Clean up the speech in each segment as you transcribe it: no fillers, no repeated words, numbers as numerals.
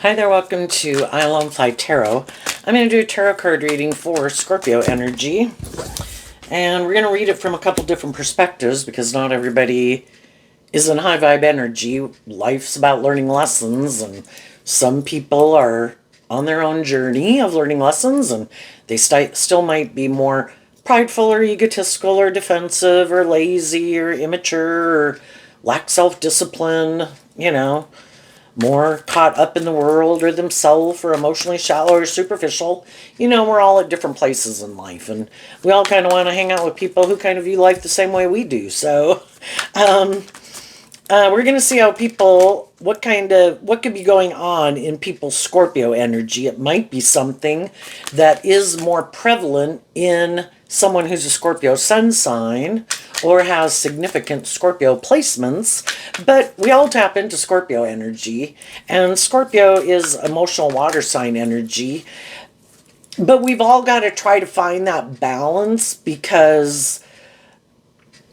Hi there, welcome to I Alone Fly Tarot. I'm going to do a tarot card reading for Scorpio energy. And we're going to read it from a couple different perspectives because not everybody is in high vibe energy. Life's about learning lessons, and some people are on their own journey of learning lessons, and they still might be more prideful or egotistical or defensive or lazy or immature or lack self-discipline, more caught up in the world or themselves or emotionally shallow or superficial. We're all at different places in life, and we all kind of want to hang out with people who kind of view life the same way we do. So we're going to see how what could be going on in people's Scorpio energy. It might be something that is more prevalent in someone who's a Scorpio sun sign or has significant Scorpio placements, but we all tap into Scorpio energy, and Scorpio is emotional water sign energy, but we've all got to try to find that balance, because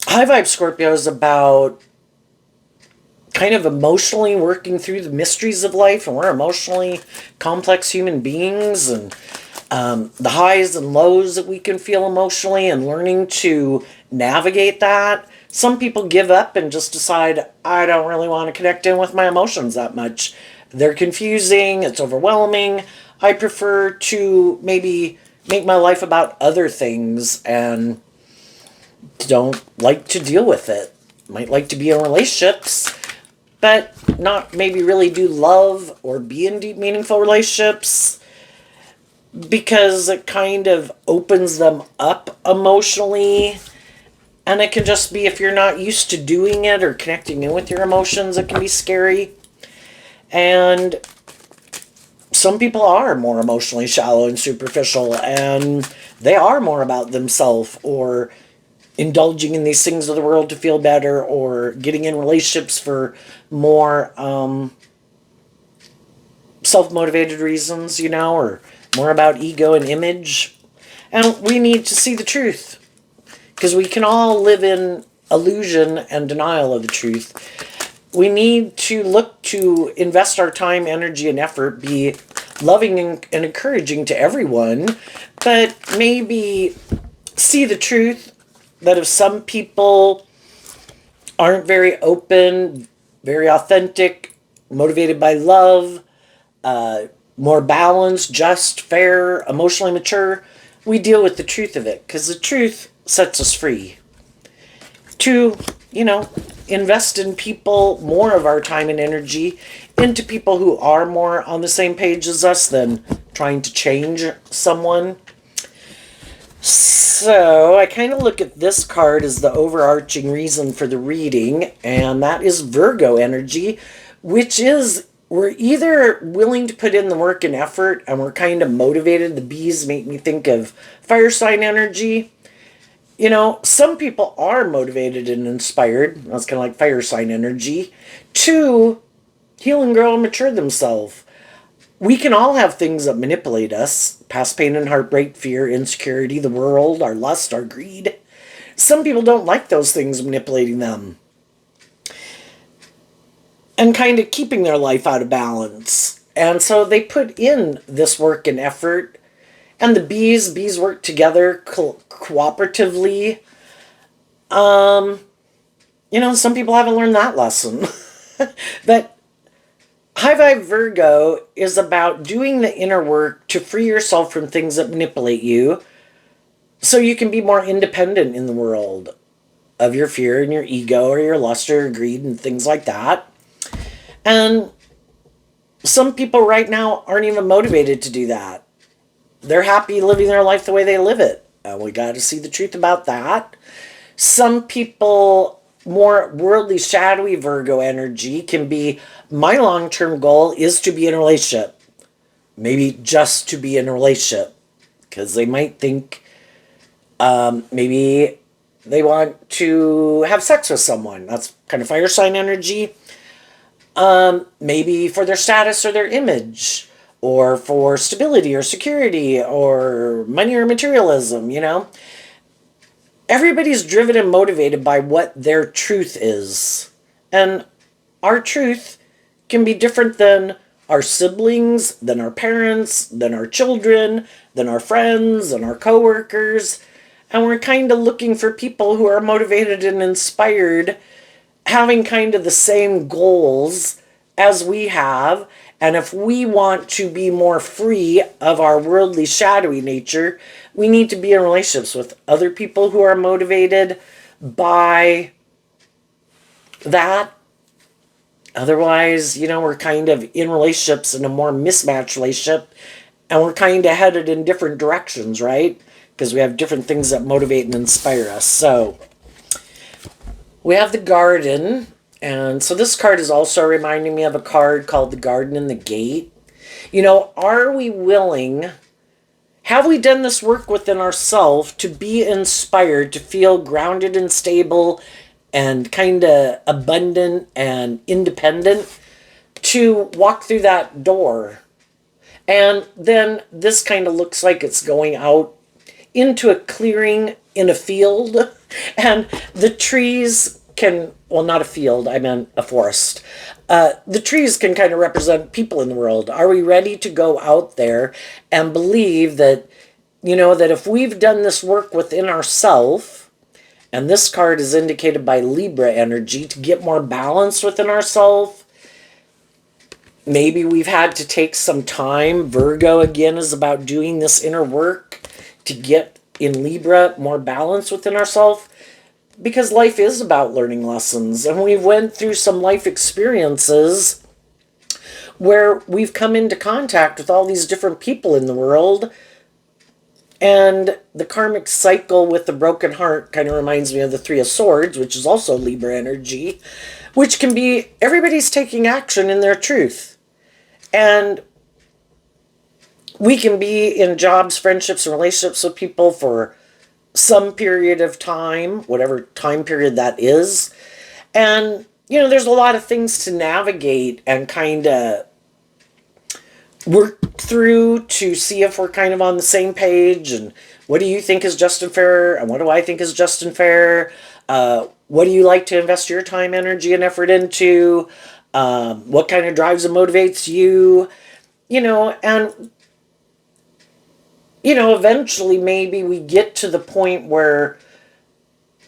high vibe Scorpio is about kind of emotionally working through the mysteries of life, and we're emotionally complex human beings, and the highs and lows that we can feel emotionally and learning to navigate that. Some people give up and just decide, I don't really want to connect in with my emotions that much. They're confusing, it's overwhelming. I prefer to maybe make my life about other things and don't like to deal with it. Might like to be in relationships, but not maybe really do love or be in deep, meaningful relationships, because it kind of opens them up emotionally. And it can just be, if you're not used to doing it or connecting in with your emotions, it can be scary. And some people are more emotionally shallow and superficial, and they are more about themselves, or indulging in these things of the world to feel better, or getting in relationships for more self-motivated reasons, or more about ego and image. And we need to see the truth, because we can all live in illusion and denial of the truth. We need to look to invest our time, energy, and effort, be loving and encouraging to everyone, but maybe see the truth that if some people aren't very open, very authentic, motivated by love, more balanced, just, fair, emotionally mature, we deal with the truth of it, because the truth sets us free to, invest in people, more of our time and energy into people who are more on the same page as us than trying to change someone. So I kind of look at this card as the overarching reason for the reading, and that is Virgo energy, which is, we're either willing to put in the work and effort and we're kind of motivated. The bees make me think of fire sign energy. Some people are motivated and inspired, that's kind of like fire sign energy, to heal and grow and mature themselves. We can all have things that manipulate us: past pain and heartbreak, fear, insecurity, the world, our lust, our greed. Some people don't like those things manipulating them and kind of keeping their life out of balance. And so they put in this work and effort, and the bees work together cooperatively. Some people haven't learned that lesson. But high vibe Virgo is about doing the inner work to free yourself from things that manipulate you, so you can be more independent in the world of your fear and your ego or your lust or your greed and things like that. And some people right now aren't even motivated to do that. They're happy living their life the way they live it. We got to see the truth about that. Some people, more worldly, shadowy Virgo energy, can be, my long-term goal is to be in a relationship. Maybe just to be in a relationship. Because they might think maybe they want to have sex with someone. That's kind of fire sign energy. Maybe for their status or their image, or for stability or security or money or materialism, Everybody's driven and motivated by what their truth is. And our truth can be different than our siblings, then our parents, then our children, then our friends, and our coworkers. And we're kind of looking for people who are motivated and inspired, having kind of the same goals as we have. And if we want to be more free of our worldly, shadowy nature, we need to be in relationships with other people who are motivated by that. Otherwise, we're kind of in relationships in a more mismatched relationship, and we're kind of headed in different directions, right? Because we have different things that motivate and inspire us. So we have the garden, and so this card is also reminding me of a card called the Garden and the Gate. Are we willing, have we done this work within ourselves to be inspired, to feel grounded and stable and kind of abundant and independent, to walk through that door? And then this kind of looks like it's going out into a clearing in a field, and the trees can, well, not a field, I meant a forest. The trees can kind of represent people in the world. Are we ready to go out there and believe that, that if we've done this work within ourselves, and this card is indicated by Libra energy, to get more balance within ourselves? Maybe we've had to take some time. Virgo, again, is about doing this inner work to get, in Libra, more balance within ourselves. Because life is about learning lessons. And we went through some life experiences where we've come into contact with all these different people in the world. And the karmic cycle with the broken heart kind of reminds me of the Three of Swords, which is also Libra energy, which can be everybody's taking action in their truth. And we can be in jobs, friendships, and relationships with people for some period of time, whatever time period that is. And, there's a lot of things to navigate and kind of work through to see if we're kind of on the same page. And what do you think is just and fair? And what do I think is just and fair? What do you like to invest your time, energy, and effort into? What kind of drives and motivates you? And eventually maybe we get to the point where,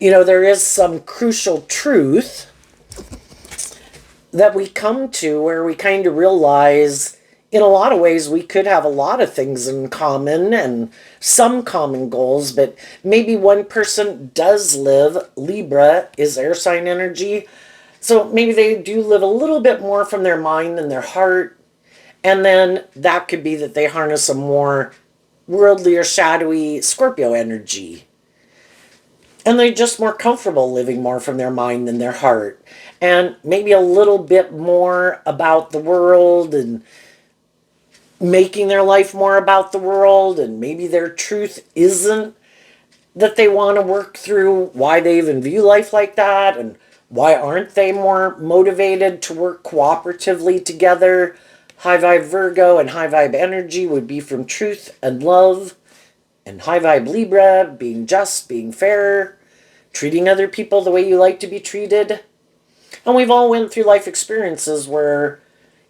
there is some crucial truth that we come to where we kind of realize, in a lot of ways, we could have a lot of things in common and some common goals, but maybe one person does live, Libra is air sign energy, so maybe they do live a little bit more from their mind than their heart, and then that could be that they harness a more worldly or shadowy Scorpio energy. And they're just more comfortable living more from their mind than their heart. And maybe a little bit more about the world and making their life more about the world. And maybe their truth isn't that they want to work through why they even view life like that. And why aren't they more motivated to work cooperatively together? High vibe Virgo and high vibe energy would be from truth and love. And high vibe Libra, being just, being fair, treating other people the way you like to be treated. And we've all went through life experiences where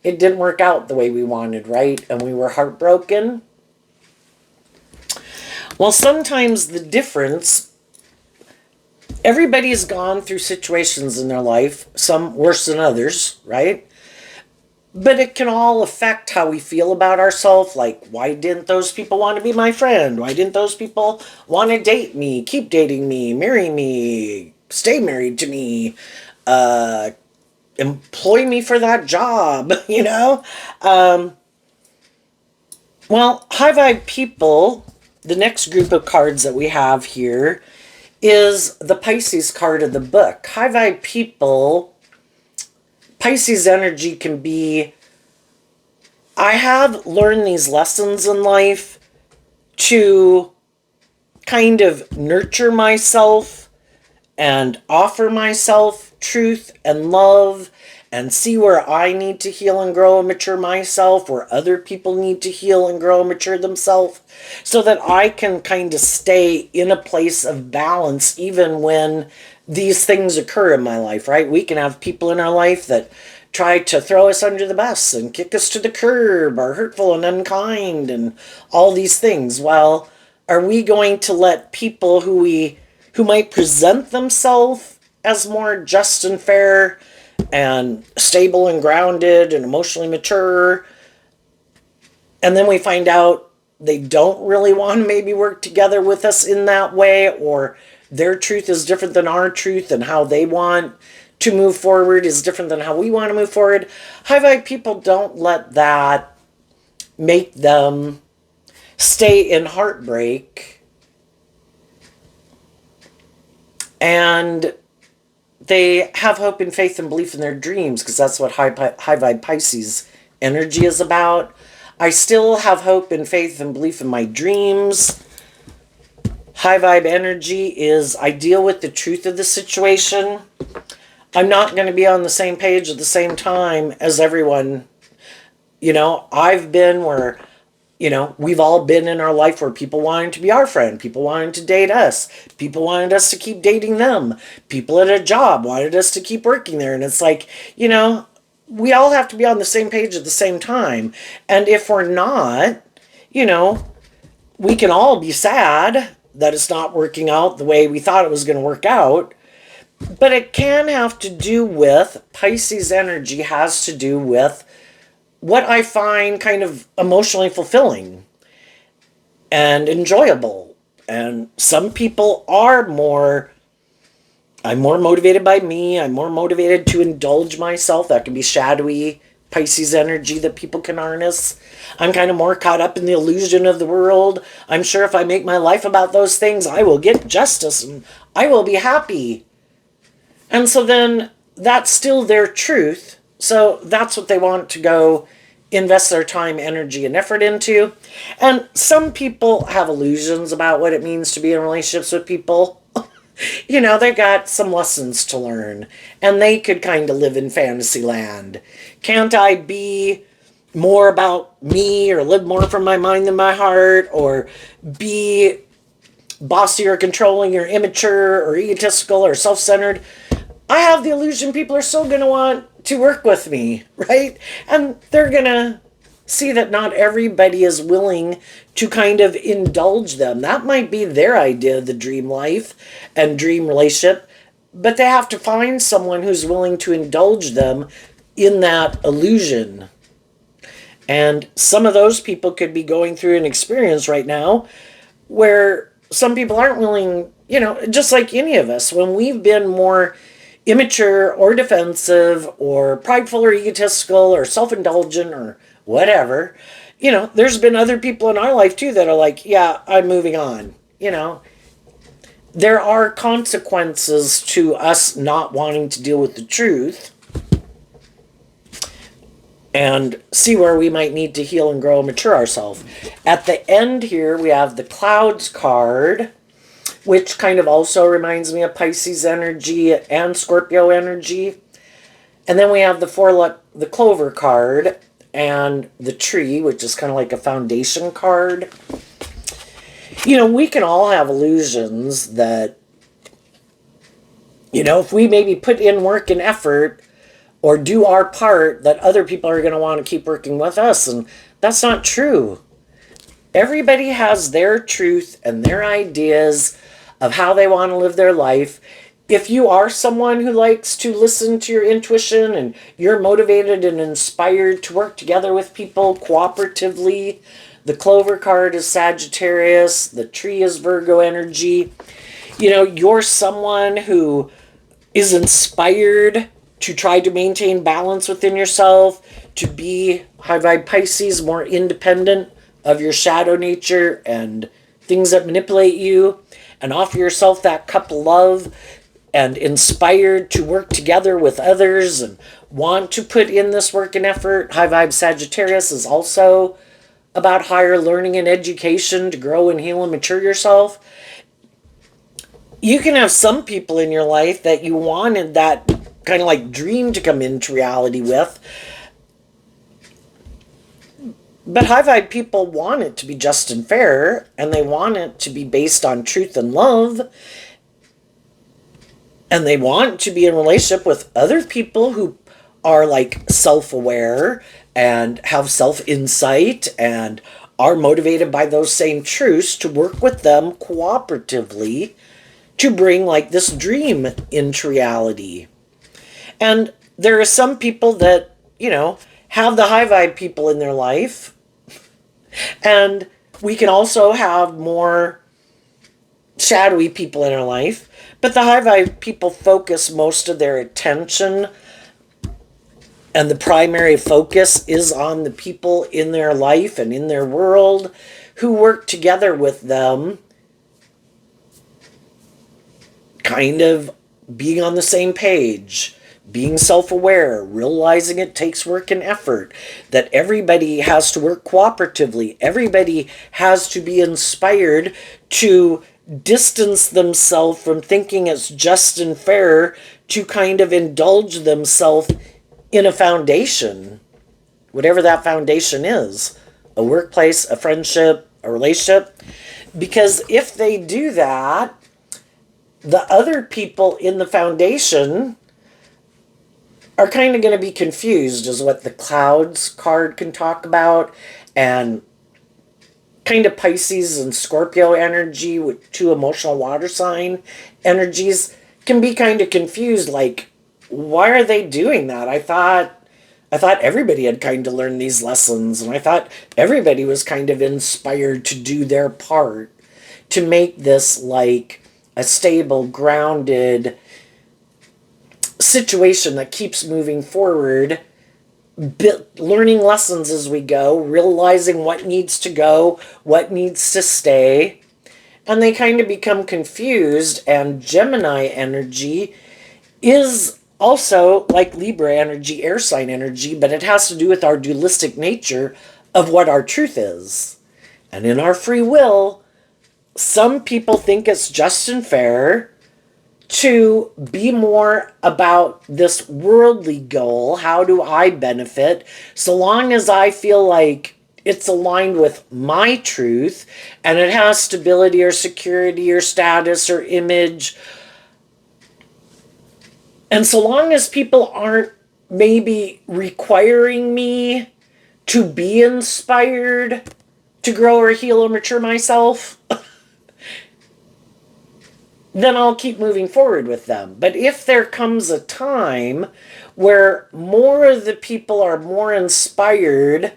it didn't work out the way we wanted, right? And we were heartbroken. Well, sometimes the difference, everybody's gone through situations in their life, some worse than others, right? But it can all affect how we feel about ourselves. Like, why didn't those people want to be my friend? Why didn't those people want to date me, keep dating me, marry me, stay married to me, employ me for that job, Well, high vibe people, the next group of cards that we have here is the Pisces card of the book. High vibe people, Pisces energy can be, I have learned these lessons in life to kind of nurture myself and offer myself truth and love and see where I need to heal and grow and mature myself, where other people need to heal and grow and mature themselves, so that I can kind of stay in a place of balance even when these things occur in my life, right? We can have people in our life that try to throw us under the bus and kick us to the curb, are hurtful and unkind, and all these things. Well, are we going to let people who might present themselves as more just and fair and stable and grounded and emotionally mature, and then we find out they don't really want to maybe work together with us in that way, or their truth is different than our truth, and how they want to move forward is different than how we want to move forward. High vibe people don't let that make them stay in heartbreak, and they have hope and faith and belief in their dreams, because that's what high vibe Pisces energy is about. I still have hope and faith and belief in my dreams. High vibe energy is I deal with the truth of the situation. I'm not going to be on the same page at the same time as everyone. I've been where, we've all been in our life where people wanted to be our friend, people wanted to date us, people wanted us to keep dating them, people at a job wanted us to keep working there. And it's like, we all have to be on the same page at the same time. And if we're not, we can all be sad that it's not working out the way we thought it was going to work out. But it can have to do with, Pisces energy has to do with what I find kind of emotionally fulfilling and enjoyable. And some people are I'm more motivated by me. I'm more motivated to indulge myself. That can be shadowy Pisces energy that people can harness. I'm kind of more caught up in the illusion of the world. I'm sure if I make my life about those things, I will get justice and I will be happy. And so then that's still their truth. So that's what they want to go invest their time, energy, and effort into. And some people have illusions about what it means to be in relationships with people. They've got some lessons to learn, and they could kind of live in fantasy land. Can't I be more about me, or live more from my mind than my heart, or be bossy or controlling or immature or egotistical or self-centered? I have the illusion people are still going to want to work with me, right? And they're going to see that not everybody is willing to kind of indulge them. That might be their idea of the dream life and dream relationship, but they have to find someone who's willing to indulge them in that illusion. And some of those people could be going through an experience right now where some people aren't willing, just like any of us, when we've been more immature or defensive or prideful or egotistical or self-indulgent or whatever, there's been other people in our life too that are like, yeah, I'm moving on. There are consequences to us not wanting to deal with the truth and see where we might need to heal and grow and mature ourselves. At the end here, we have the Clouds card, which kind of also reminds me of Pisces energy and Scorpio energy. And then we have the Clover card and the Tree, which is kind of like a foundation card. We can all have illusions that, if we maybe put in work and effort or do our part, that other people are going to want to keep working with us. And that's not true. Everybody has their truth and their ideas of how they want to live their life. If you are someone who likes to listen to your intuition and you're motivated and inspired to work together with people cooperatively, the Clover card is Sagittarius, the Tree is Virgo energy. You're someone who is inspired to try to maintain balance within yourself, to be high vibe Pisces, more independent of your shadow nature and things that manipulate you, and offer yourself that cup of love, and inspired to work together with others and want to put in this work and effort. High vibe Sagittarius is also about higher learning and education to grow and heal and mature yourself. You can have some people in your life that you wanted that kind of like dream to come into reality with, but high vibe people want it to be just and fair, and they want it to be based on truth and love, and they want to be in a relationship with other people who are like self-aware and have self-insight and are motivated by those same truths to work with them cooperatively to bring like this dream into reality. And there are some people that, have the high vibe people in their life. And we can also have more shadowy people in our life. But the high vibe people focus most of their attention, and the primary focus is on the people in their life and in their world who work together with them, kind of being on the same page, being self-aware, realizing it takes work and effort, that everybody has to work cooperatively, everybody has to be inspired to distance themselves from thinking it's just and fair to kind of indulge themselves in a foundation, whatever that foundation is, a workplace, a friendship, a relationship. Because if they do that, the other people in the foundation are kind of going to be confused, is what the clouds card can talk about. And kind of Pisces and Scorpio energy with two emotional water sign energies can be kind of confused, like, why are they doing that? I thought everybody had kind of learned these lessons, and I thought everybody was kind of inspired to do their part to make this like a stable, grounded situation that keeps moving forward, learning lessons as we go, realizing what needs to go, what needs to stay. And they kind of become confused, and Gemini energy is also like Libra energy, air sign energy, but it has to do with our dualistic nature of what our truth is. And in our free will, some people think it's just and fair to be more about this worldly goal. How do I benefit? So long as I feel like it's aligned with my truth and it has stability or security or status or image. And so long as people aren't maybe requiring me to be inspired to grow or heal or mature myself, then I'll keep moving forward with them. But if there comes a time where more of the people are more inspired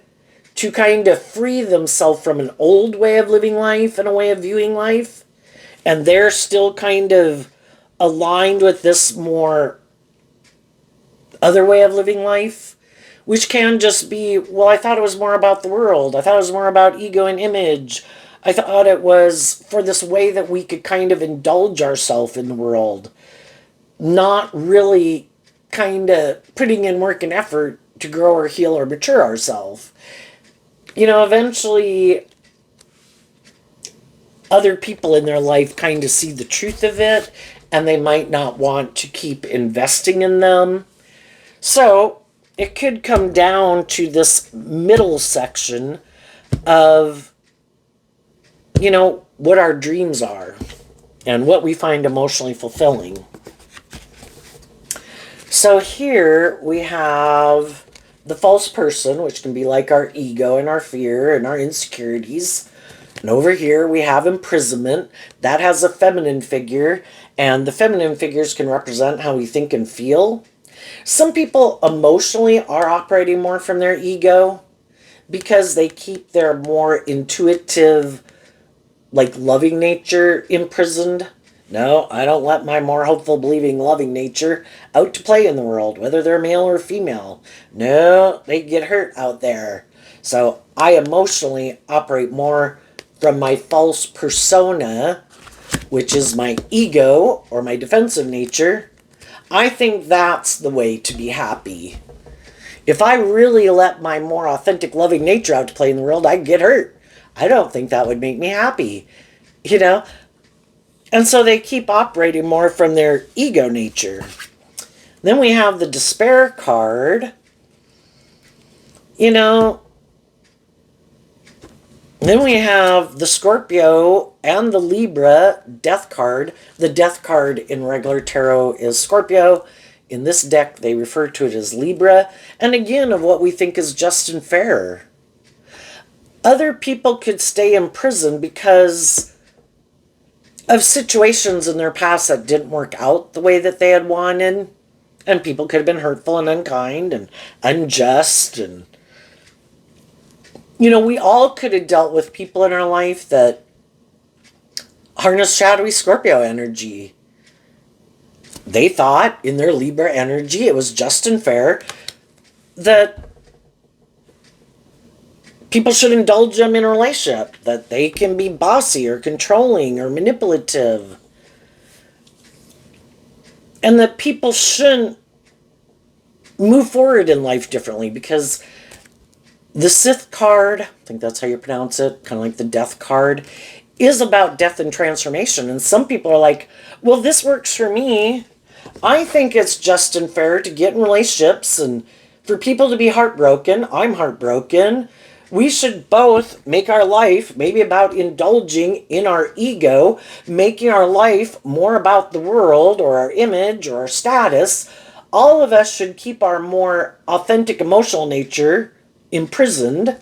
to kind of free themselves from an old way of living life and a way of viewing life, and they're still kind of aligned with this more other way of living life, which can just be, well, I thought it was more about the world. I thought it was more about ego and image. I thought it was for this way that we could kind of indulge ourselves in the world, not really kind of putting in work and effort to grow or heal or mature ourselves. Eventually other people in their life kind of see the truth of it, and they might not want to keep investing in them. So it could come down to this middle section of, what our dreams are and what we find emotionally fulfilling. So here we have the false person, which can be like our ego and our fear and our insecurities. And over here we have imprisonment. That has a feminine figure, and the feminine figures can represent how we think and feel. Some people emotionally are operating more from their ego because they keep their more intuitive, like loving nature imprisoned. No, I don't let my more hopeful, believing, loving nature out to play in the world, whether they're male or female. No, they get hurt out there. So I emotionally operate more from my false persona, which is my ego or my defensive nature. I think that's the way to be happy. If I really let my more authentic, loving nature out to play in the world, I'd get hurt. I don't think that would make me happy, And so they keep operating more from their ego nature. Then we have the despair card. Then we have the Scorpio and the Libra death card. The death card in regular tarot is Scorpio. In this deck, they refer to it as Libra, and again, of what we think is just and fair. Other people could stay in prison because of situations in their past that didn't work out the way that they had wanted. And people could have been hurtful and unkind and unjust. And, we all could have dealt with people in our life that harnessed shadowy Scorpio energy. They thought in their Libra energy it was just and fair that people should indulge them in a relationship, that they can be bossy or controlling or manipulative, and that people shouldn't move forward in life differently because the Sith card, I think that's how you pronounce it, kind of like the death card, is about death and transformation. And some people are like, well, this works for me. I think it's just and fair to get in relationships and for people to be heartbroken. I'm heartbroken. We should both make our life maybe about indulging in our ego, making our life more about the world or our image or our status. All of us should keep our more authentic emotional nature imprisoned.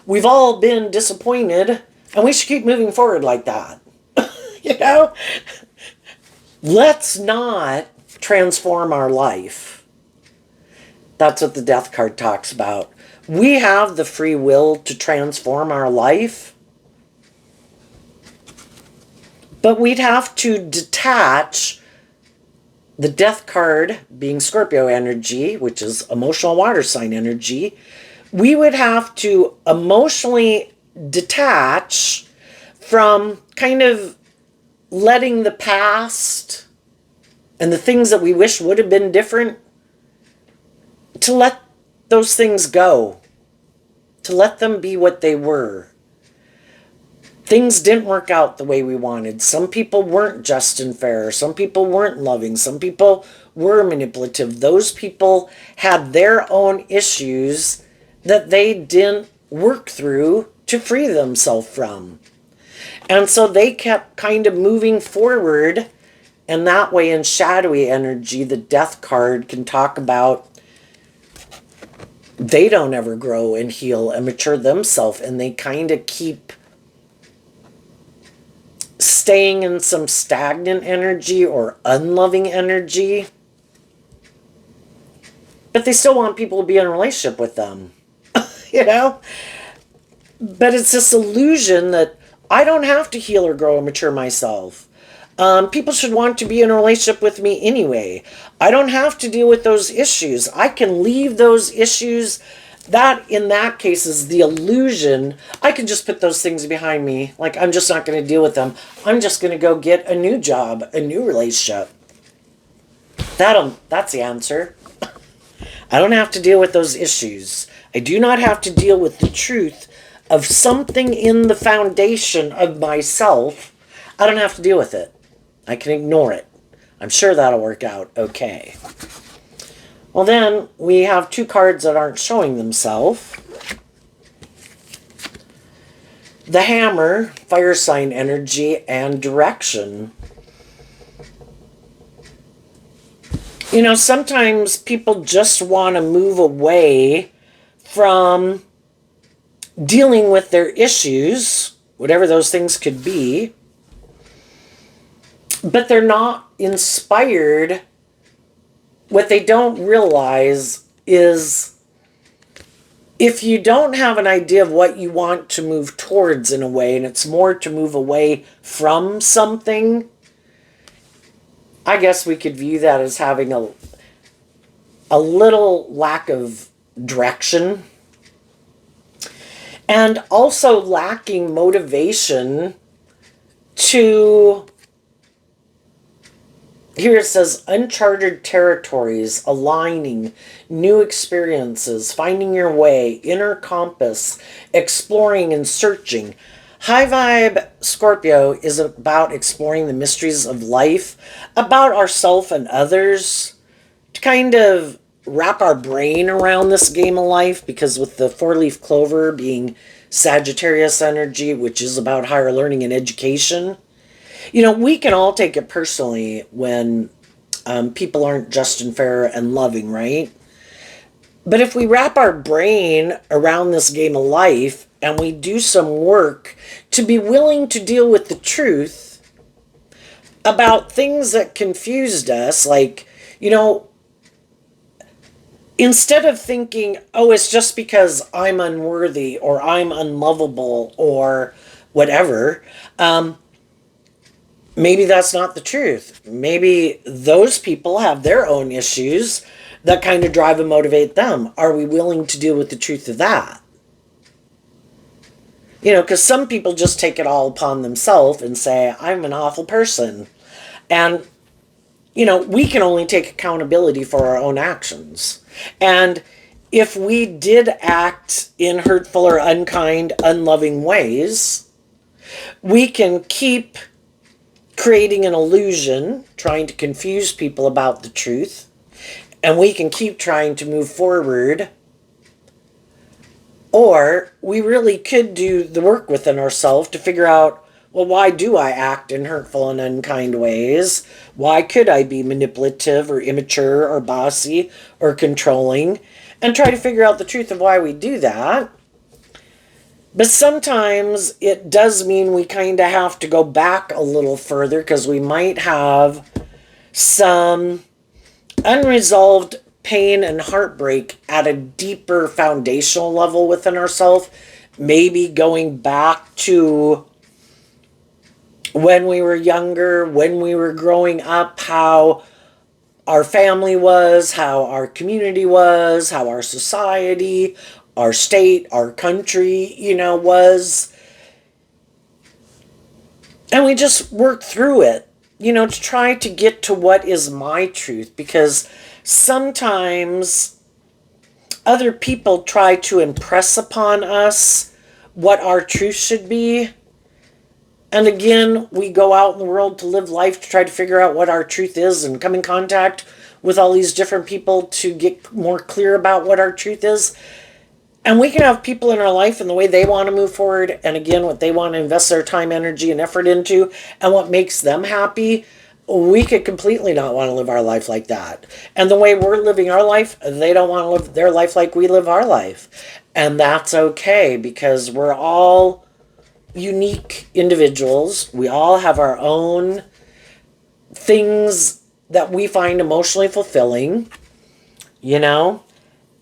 We've all been disappointed, and we should keep moving forward like that. Let's not transform our life. That's what the death card talks about. We have the free will to transform our life, but we'd have to detach the death card, being Scorpio energy, which is emotional water sign energy. We would have to emotionally detach from kind of letting the past and the things that we wish would have been different, to let those things go, to let them be what they were. Things didn't work out the way we wanted. Some people weren't just and fair. Some people weren't loving. Some people were manipulative. Those people had their own issues that they didn't work through to free themselves from. And so they kept kind of moving forward. And that way, in shadowy energy, the death card can talk about they don't ever grow and heal and mature themselves, and they kind of keep staying in some stagnant energy or unloving energy. But they still want people to be in a relationship with them. But it's this illusion that I don't have to heal or grow and mature myself. People should want to be in a relationship with me anyway. I don't have to deal with those issues. I can leave those issues. That, in that case, is the illusion. I can just put those things behind me. Like, I'm just not going to deal with them. I'm just going to go get a new job, a new relationship. That's the answer. I don't have to deal with those issues. I do not have to deal with the truth of something in the foundation of myself. I don't have to deal with it. I can ignore it. I'm sure that'll work out okay. Well, then we have two cards that aren't showing themselves. The Hammer, fire sign energy, and direction. Sometimes people just want to move away from dealing with their issues, whatever those things could be, but they're not inspired. What they don't realize is if you don't have an idea of what you want to move towards in a way, and it's more to move away from something, I guess we could view that as having a little lack of direction, and also lacking motivation to, here it says, uncharted territories, aligning, new experiences, finding your way, inner compass, exploring and searching. High vibe Scorpio is about exploring the mysteries of life, about ourselves and others, to kind of wrap our brain around this game of life, because with the four-leaf clover being Sagittarius energy, which is about higher learning and education, we can all take it personally when People aren't just and fair and loving, right? But if we wrap our brain around this game of life and we do some work to be willing to deal with the truth about things that confused us, like, instead of thinking, oh, it's just because I'm unworthy or I'm unlovable or whatever, maybe that's not the truth. Maybe those people have their own issues that kind of drive and motivate them. Are we willing to deal with the truth of that? Because some people just take it all upon themselves and say, I'm an awful person. And, we can only take accountability for our own actions. And if we did act in hurtful or unkind, unloving ways, we can keep creating an illusion, trying to confuse people about the truth, and we can keep trying to move forward. Or we really could do the work within ourselves to figure out, well, why do I act in hurtful and unkind ways? Why could I be manipulative or immature or bossy or controlling? And try to figure out the truth of why we do that. But sometimes it does mean we kind of have to go back a little further because we might have some unresolved pain and heartbreak at a deeper foundational level within ourselves. Maybe going back to when we were younger, when we were growing up, how our family was, how our community was, how our society, our state, our country, was. And we just work through it, to try to get to what is my truth. Because sometimes other people try to impress upon us what our truth should be. And again, we go out in the world to live life to try to figure out what our truth is and come in contact with all these different people to get more clear about what our truth is. And we can have people in our life and the way they want to move forward, and again, what they want to invest their time, energy, and effort into, and what makes them happy. We could completely not want to live our life like that. And the way we're living our life, they don't want to live their life like we live our life. And that's okay, because we're all unique individuals. We all have our own things that we find emotionally fulfilling,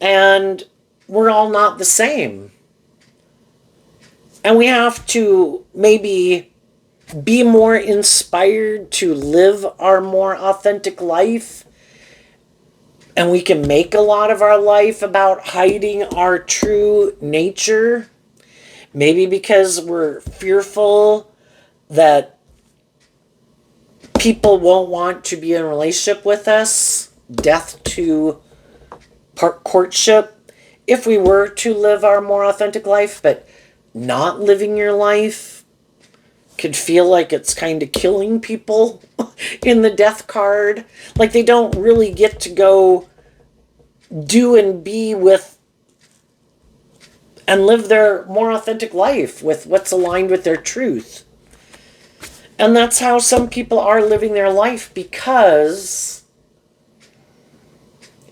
and we're all not the same. And we have to maybe be more inspired to live our more authentic life. And we can make a lot of our life about hiding our true nature. Maybe because we're fearful that people won't want to be in a relationship with us. Death to courtship. If we were to live our more authentic life, but not living your life could feel like it's kind of killing people in the death card. Like they don't really get to go do and be with and live their more authentic life with what's aligned with their truth. And that's how some people are living their life, because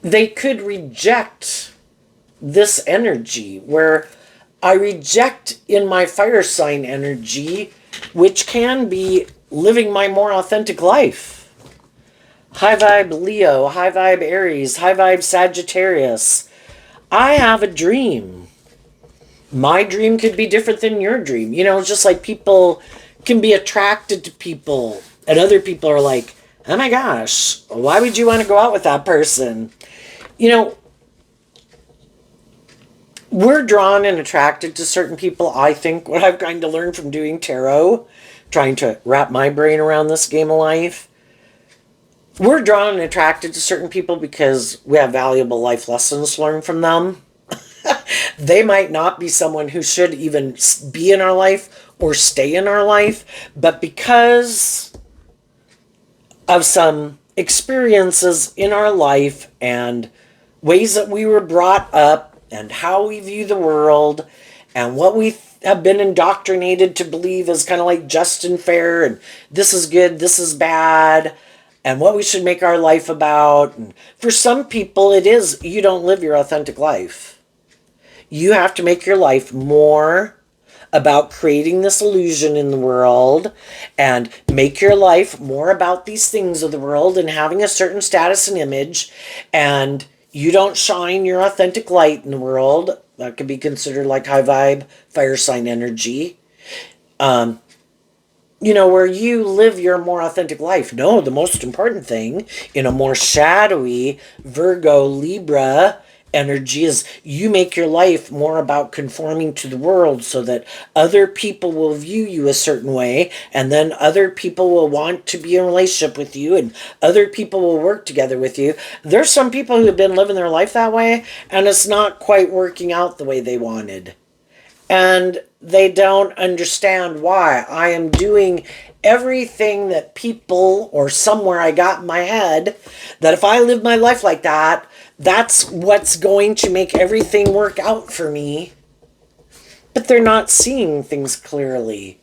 they could reject this energy, where I reject in my fire sign energy, which can be living my more authentic life. High vibe Leo, high vibe Aries, high vibe Sagittarius. I have a dream. My dream could be different than your dream. It's just like people can be attracted to people, and other people are like, oh my gosh, why would you want to go out with that person? We're drawn and attracted to certain people. I think what I've kind of learned from doing tarot, trying to wrap my brain around this game of life, we're drawn and attracted to certain people because we have valuable life lessons to learn from them. They might not be someone who should even be in our life or stay in our life, but because of some experiences in our life and ways that we were brought up and how we view the world and what we have been indoctrinated to believe is kind of like just and fair and this is good, this is bad, and what we should make our life about. And for some people, it is you don't live your authentic life. You have to make your life more about creating this illusion in the world and make your life more about these things of the world and having a certain status and image, and you don't shine your authentic light in the world. That could be considered like high vibe fire sign energy. Where you live your more authentic life. No, the most important thing in a more shadowy Virgo Libra energy is you make your life more about conforming to the world so that other people will view you a certain way, and then other people will want to be in a relationship with you, and other people will work together with you. There's some people who have been living their life that way, and it's not quite working out the way they wanted. And they don't understand why. I am doing everything that people or somewhere I got in my head that if I live my life like that, that's what's going to make everything work out for me. But they're not seeing things clearly.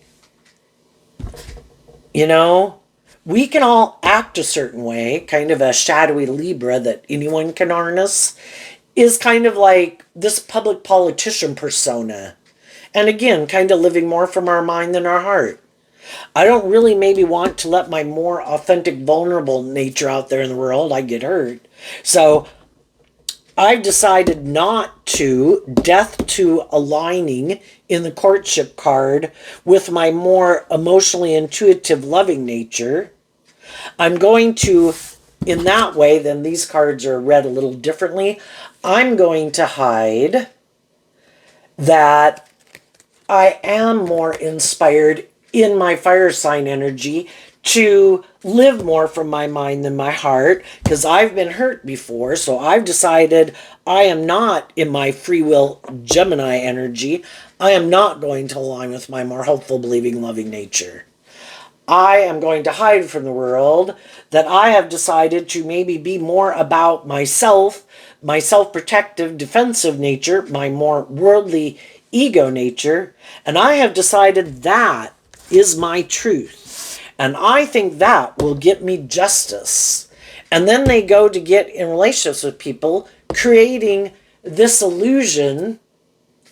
We can all act a certain way, kind of a shadowy Libra that anyone can harness, is kind of like this public politician persona. And again, kind of living more from our mind than our heart. I don't really maybe want to let my more authentic, vulnerable nature out there in the world. I get hurt. So I've decided not to, death to aligning in the courtship card with my more emotionally intuitive, loving nature. I'm going to, in that way, then these cards are read a little differently. I'm going to hide that I am more inspired in my fire sign energy to live more from my mind than my heart, because I've been hurt before. So I've decided I am not in my free will Gemini energy. I am not going to align with my more hopeful, believing, loving nature. I am going to hide from the world that I have decided to maybe be more about myself, my self-protective, defensive nature, my more worldly ego nature, and I have decided that is my truth. And I think that will get me justice. And then they go to get in relationships with people, creating this illusion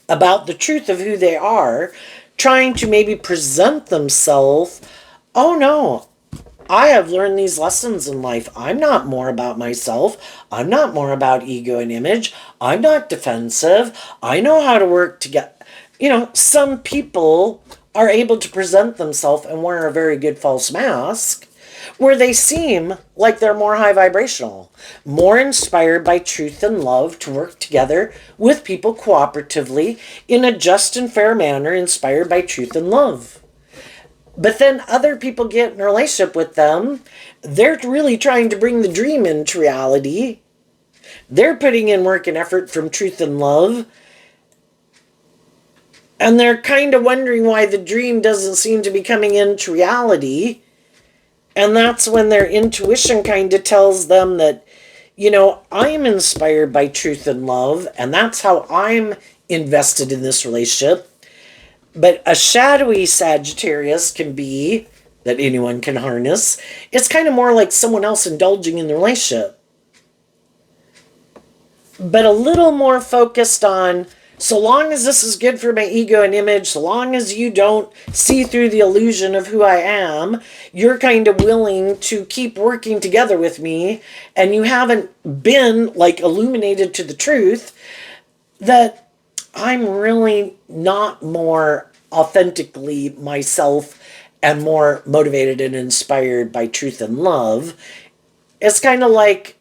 about the truth of who they are, trying to maybe present themselves. Oh no, I have learned these lessons in life. I'm not more about myself. I'm not more about ego and image. I'm not defensive. I know how to work together. Some people are able to present themselves and wear a very good false mask where they seem like they're more high vibrational, more inspired by truth and love to work together with people cooperatively in a just and fair manner, inspired by truth and love. But then other people get in a relationship with them. They're really trying to bring the dream into reality. They're putting in work and effort from truth and love. And they're kind of wondering why the dream doesn't seem to be coming into reality. And that's when their intuition kind of tells them that, I'm inspired by truth and love, and that's how I'm invested in this relationship. But a shadowy Sagittarius can be, that anyone can harness, it's kind of more like someone else indulging in the relationship. But a little more focused on, so long as this is good for my ego and image, so long as you don't see through the illusion of who I am, you're kind of willing to keep working together with me, and you haven't been like illuminated to the truth that I'm really not more authentically myself and more motivated and inspired by truth and love. It's kind of like,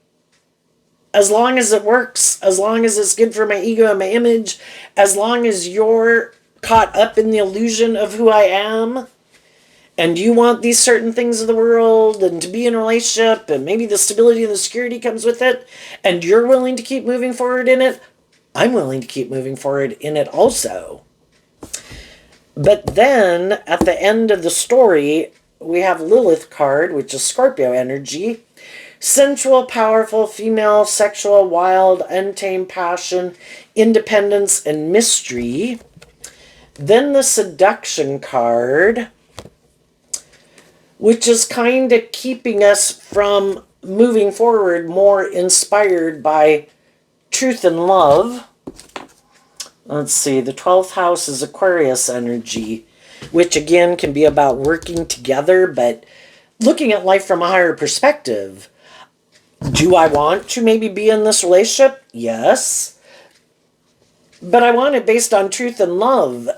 as long as it works, as long as it's good for my ego and my image, as long as you're caught up in the illusion of who I am, and you want these certain things of the world, and to be in a relationship, and maybe the stability and the security comes with it, and you're willing to keep moving forward in it, I'm willing to keep moving forward in it also. But then, at the end of the story, we have Lilith card, which is Scorpio energy. Sensual, powerful, female, sexual, wild, untamed passion, independence, and mystery. Then the seduction card, which is kind of keeping us from moving forward more inspired by truth and love. Let's see, the 12th house is Aquarius energy, which again can be about working together, but looking at life from a higher perspective. Do I want to maybe be in this relationship? Yes. But I want it based on truth and love,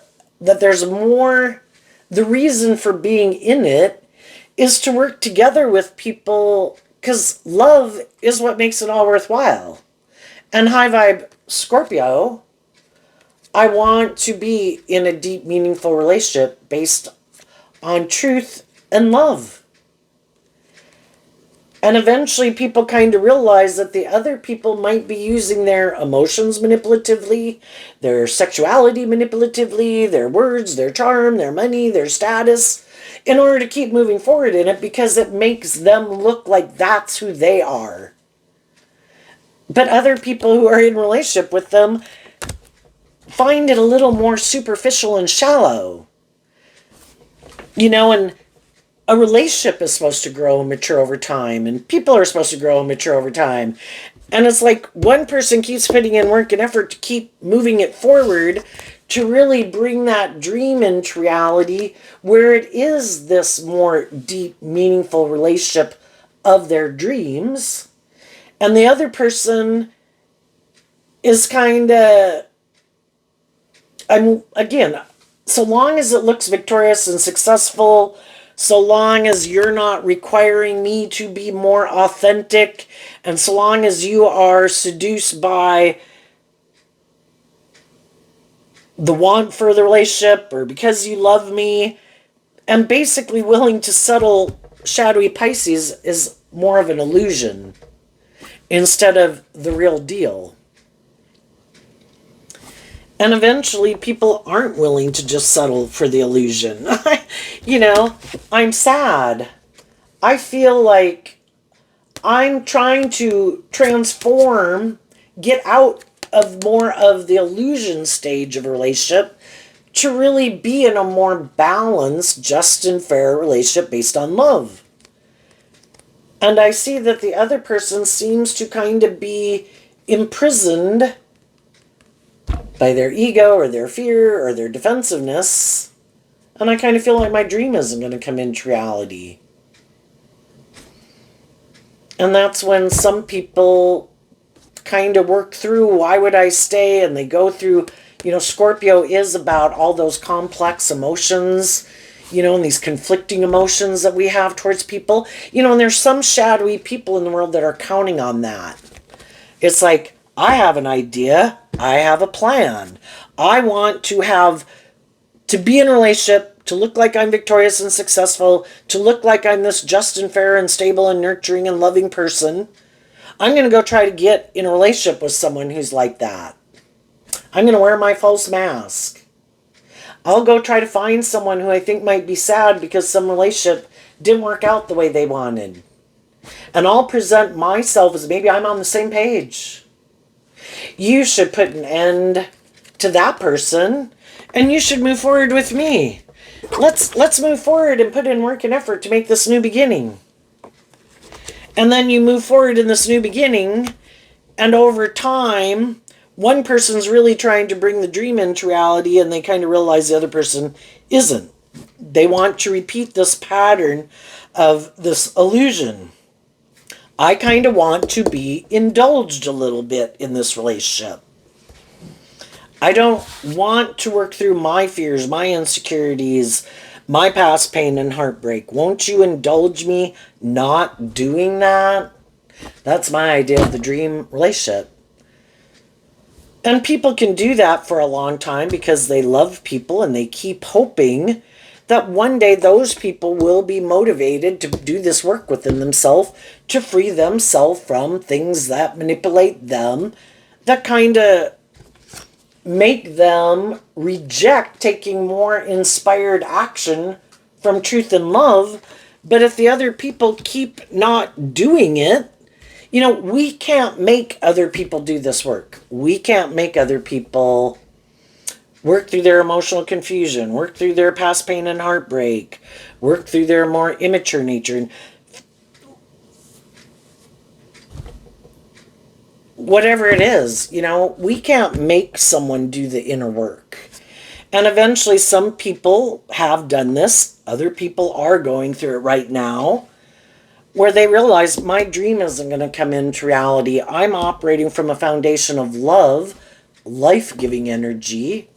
that there's more. The reason for being in it is to work together with people, because love is what makes it all worthwhile. And high vibe Scorpio, I want to be in a deep, meaningful relationship based on truth and love. And eventually people kind of realize that the other people might be using their emotions manipulatively, their sexuality manipulatively, their words, their charm, their money, their status, in order to keep moving forward in it, because it makes them look like that's who they are. But other people who are in relationship with them find it a little more superficial and shallow. And a relationship is supposed to grow and mature over time, and people are supposed to grow and mature over time. And it's like one person keeps putting in work and effort to keep moving it forward, to really bring that dream into reality, where it is this more deep, meaningful relationship of their dreams. And the other person is kind of, again, so long as it looks victorious and successful, so long as you're not requiring me to be more authentic, and so long as you are seduced by the want for the relationship, or because you love me, and basically willing to settle, shadowy Pisces is more of an illusion instead of the real deal. And eventually people aren't willing to just settle for the illusion. I'm sad. I feel like I'm trying to transform, get out of more of the illusion stage of a relationship, to really be in a more balanced, just and fair relationship based on love. And I see that the other person seems to kind of be imprisoned by their ego or their fear or their defensiveness. And I kind of feel like my dream isn't going to come into reality. And that's when some people kind of work through, why would I stay? And they go through, Scorpio is about all those complex emotions, and these conflicting emotions that we have towards people. And there's some shadowy people in the world that are counting on that. It's like, I have an idea. I have a plan. I want to be in a relationship, to look like I'm victorious and successful, to look like I'm this just and fair and stable and nurturing and loving person. I'm going to go try to get in a relationship with someone who's like that. I'm going to wear my false mask. I'll go try to find someone who I think might be sad because some relationship didn't work out the way they wanted. And I'll present myself as maybe I'm on the same page. You should put an end to that person, and you should move forward with me. Let's move forward and put in work and effort to make this new beginning. And then you move forward in this new beginning, and over time, one person's really trying to bring the dream into reality, and they kind of realize the other person isn't. They want to repeat this pattern of this illusion. I kind of want to be indulged a little bit in this relationship. I don't want to work through my fears, my insecurities, my past pain and heartbreak. Won't you indulge me not doing that? That's my idea of the dream relationship. And people can do that for a long time because they love people and they keep hoping that one day those people will be motivated to do this work within themselves, to free themselves from things that manipulate them, that kind of make them reject taking more inspired action from truth and love. But if the other people keep not doing it, we can't make other people do this work. We can't make other people work through their emotional confusion, work through their past pain and heartbreak, work through their more immature nature. And whatever it is, we can't make someone do the inner work. And eventually some people have done this. Other people are going through it right now, where they realize my dream isn't going to come into reality. I'm operating from a foundation of love, life-giving energy,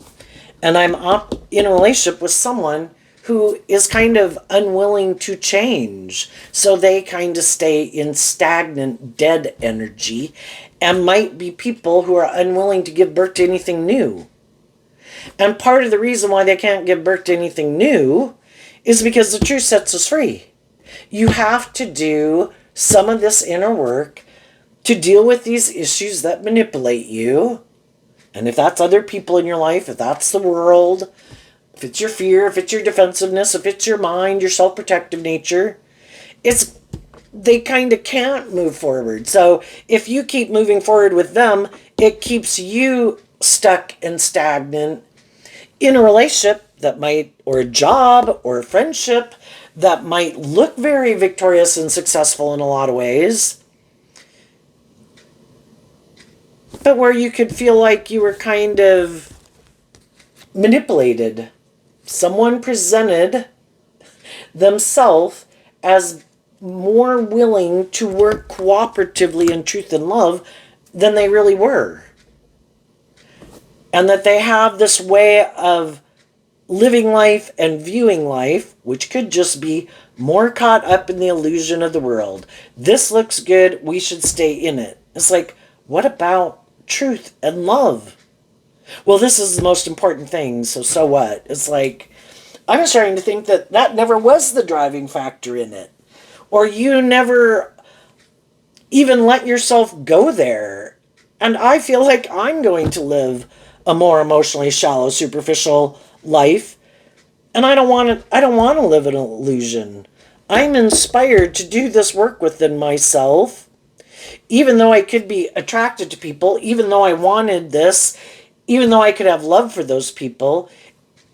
and I'm in a relationship with someone who is kind of unwilling to change. So they kind of stay in stagnant, dead energy, and might be people who are unwilling to give birth to anything new. And part of the reason why they can't give birth to anything new is because the truth sets us free. You have to do some of this inner work to deal with these issues that manipulate you. And if that's other people in your life, if that's the world, if it's your fear, if it's your defensiveness, if it's your mind, your self-protective nature, they kind of can't move forward. So if you keep moving forward with them, it keeps you stuck and stagnant in a relationship that might, or a job, or a friendship that might look very victorious and successful in a lot of ways, but where you could feel like you were kind of manipulated. Someone presented themselves as more willing to work cooperatively in truth and love than they really were. And that they have this way of living life and viewing life, which could just be more caught up in the illusion of the world. This looks good, we should stay in it. It's like, what about truth and love? Well, this is the most important thing, so what? It's like, I'm starting to think that never was the driving factor in it. Or you never even let yourself go there. And I feel like I'm going to live a more emotionally shallow, superficial life. And I don't want to live in an illusion. I'm inspired to do this work within myself. Even though I could be attracted to people, even though I wanted this, even though I could have love for those people,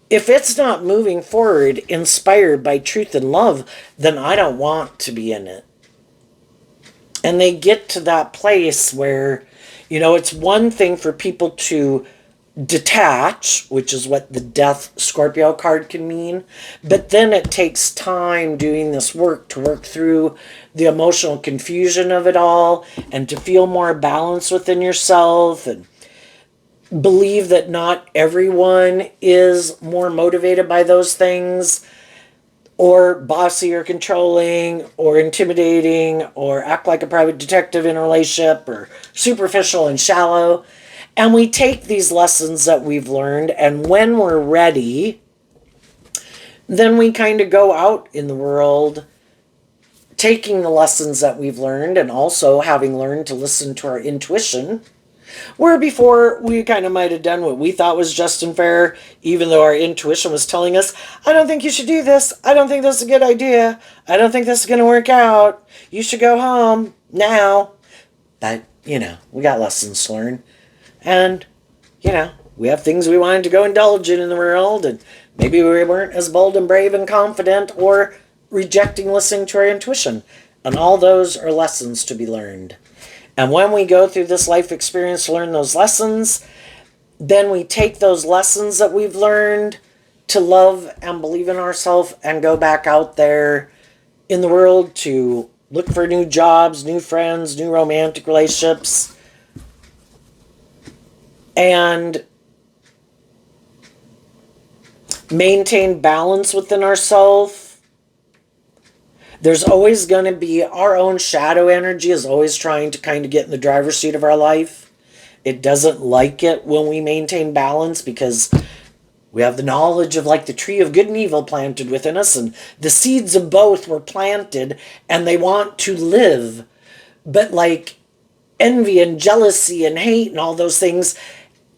if it's not moving forward inspired by truth and love, then I don't want to be in it. And they get to that place where, it's one thing for people to detach, which is what the Death Scorpio card can mean, but then it takes time doing this work to work through the emotional confusion of it all and to feel more balance within yourself and believe that not everyone is more motivated by those things, or bossy or controlling or intimidating or act like a private detective in a relationship or superficial and shallow. And we take these lessons that we've learned, and when we're ready, then we kind of go out in the world taking the lessons that we've learned and also having learned to listen to our intuition. Where before we kind of might have done what we thought was just and fair, even though our intuition was telling us, I don't think you should do this. I don't think this is a good idea. I don't think this is going to work out. You should go home now. But, we got lessons to learn. And, we have things we wanted to go indulge in the world. And maybe we weren't as bold and brave and confident, or rejecting listening to our intuition. And all those are lessons to be learned. And when we go through this life experience to learn those lessons, then we take those lessons that we've learned to love and believe in ourselves and go back out there in the world to look for new jobs, new friends, new romantic relationships, and maintain balance within ourselves. There's always going to be our own shadow energy is always trying to kind of get in the driver's seat of our life. It doesn't like it when we maintain balance because we have the knowledge of like the tree of good and evil planted within us, and the seeds of both were planted and they want to live. But like envy and jealousy and hate and all those things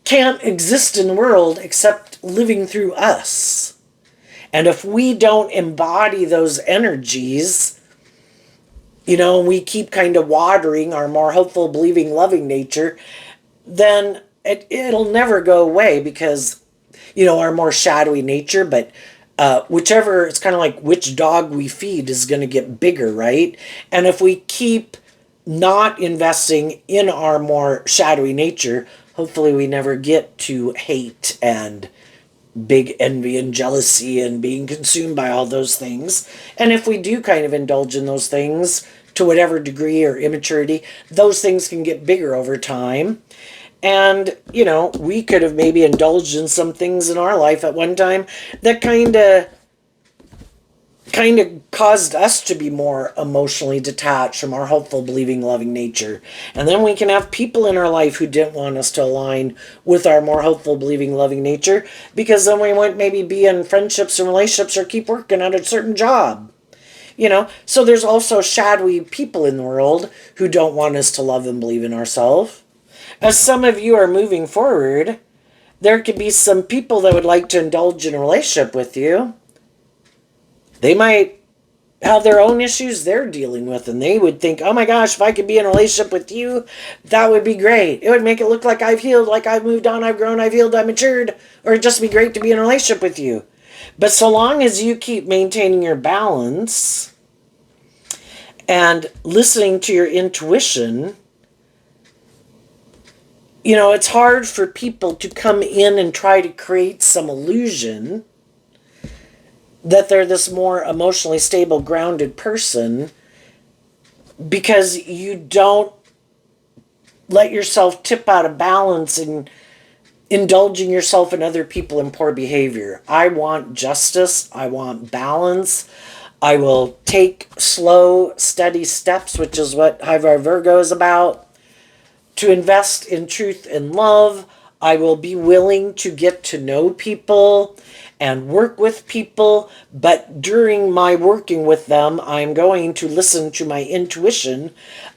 can't exist in the world except living through us. And if we don't embody those energies, we keep kind of watering our more hopeful, believing, loving nature, then it'll never go away because our more shadowy nature, but whichever, it's kind of like which dog we feed is going to get bigger, right? And if we keep not investing in our more shadowy nature, hopefully we never get to hate and big envy and jealousy and being consumed by all those things. And if we do kind of indulge in those things to whatever degree or immaturity, those things can get bigger over time. And, we could have maybe indulged in some things in our life at one time that kind of caused us to be more emotionally detached from our hopeful, believing, loving nature. And then we can have people in our life who didn't want us to align with our more hopeful, believing, loving nature, because then we wouldn't maybe be in friendships and relationships or keep working at a certain job. So there's also shadowy people in the world who don't want us to love and believe in ourselves. As some of you are moving forward, there could be some people that would like to indulge in a relationship with you. They might have their own issues they're dealing with, and they would think, oh my gosh, if I could be in a relationship with you, that would be great. It would make it look like I've healed, like I've moved on, I've grown, I've healed, I've matured, or it'd just be great to be in a relationship with you. But so long as you keep maintaining your balance and listening to your intuition, it's hard for people to come in and try to create some illusion that they're this more emotionally stable, grounded person, because you don't let yourself tip out of balance and indulging yourself and other people in poor behavior. I want justice. I want balance. I will take slow, steady steps, which is what High Vibe Virgo is about, to invest in truth and love. I will be willing to get to know people and work with people, but during my working with them, I'm going to listen to my intuition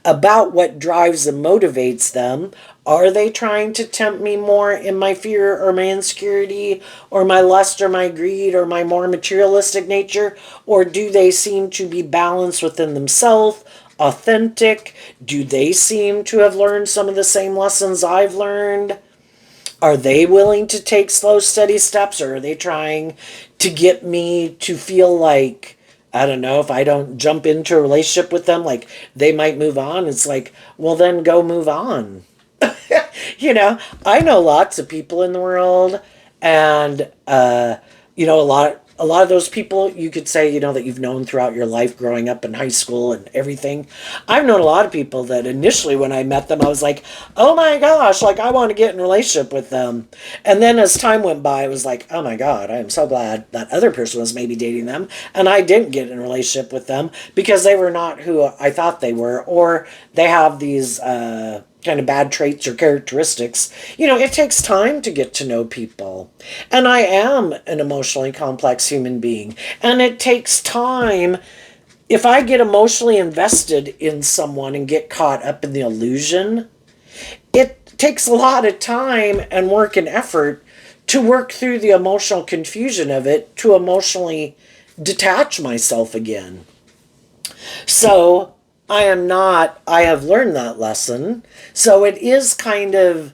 about what drives and motivates them. Are they trying to tempt me more in my fear or my insecurity or my lust or my greed or my more materialistic nature? Or do they seem to be balanced within themselves, authentic? Do they seem to have learned some of the same lessons I've learned? Are they willing to take slow, steady steps, or are they trying to get me to feel like, I don't know, if I don't jump into a relationship with them, like they might move on? It's like, well, then go move on. I know lots of people in the world, and, a lot of those people you could say, that you've known throughout your life growing up in high school and everything. I've known a lot of people that initially when I met them, I was like, oh my gosh, like I want to get in a relationship with them. And then as time went by, I was like, oh my God, I am so glad that other person was maybe dating them and I didn't get in a relationship with them because they were not who I thought they were, or they have these, kind of bad traits or characteristics. It takes time to get to know people. And I am an emotionally complex human being. And it takes time. If I get emotionally invested in someone and get caught up in the illusion, it takes a lot of time and work and effort to work through the emotional confusion of it, to emotionally detach myself again. So I have learned that lesson. So it is kind of,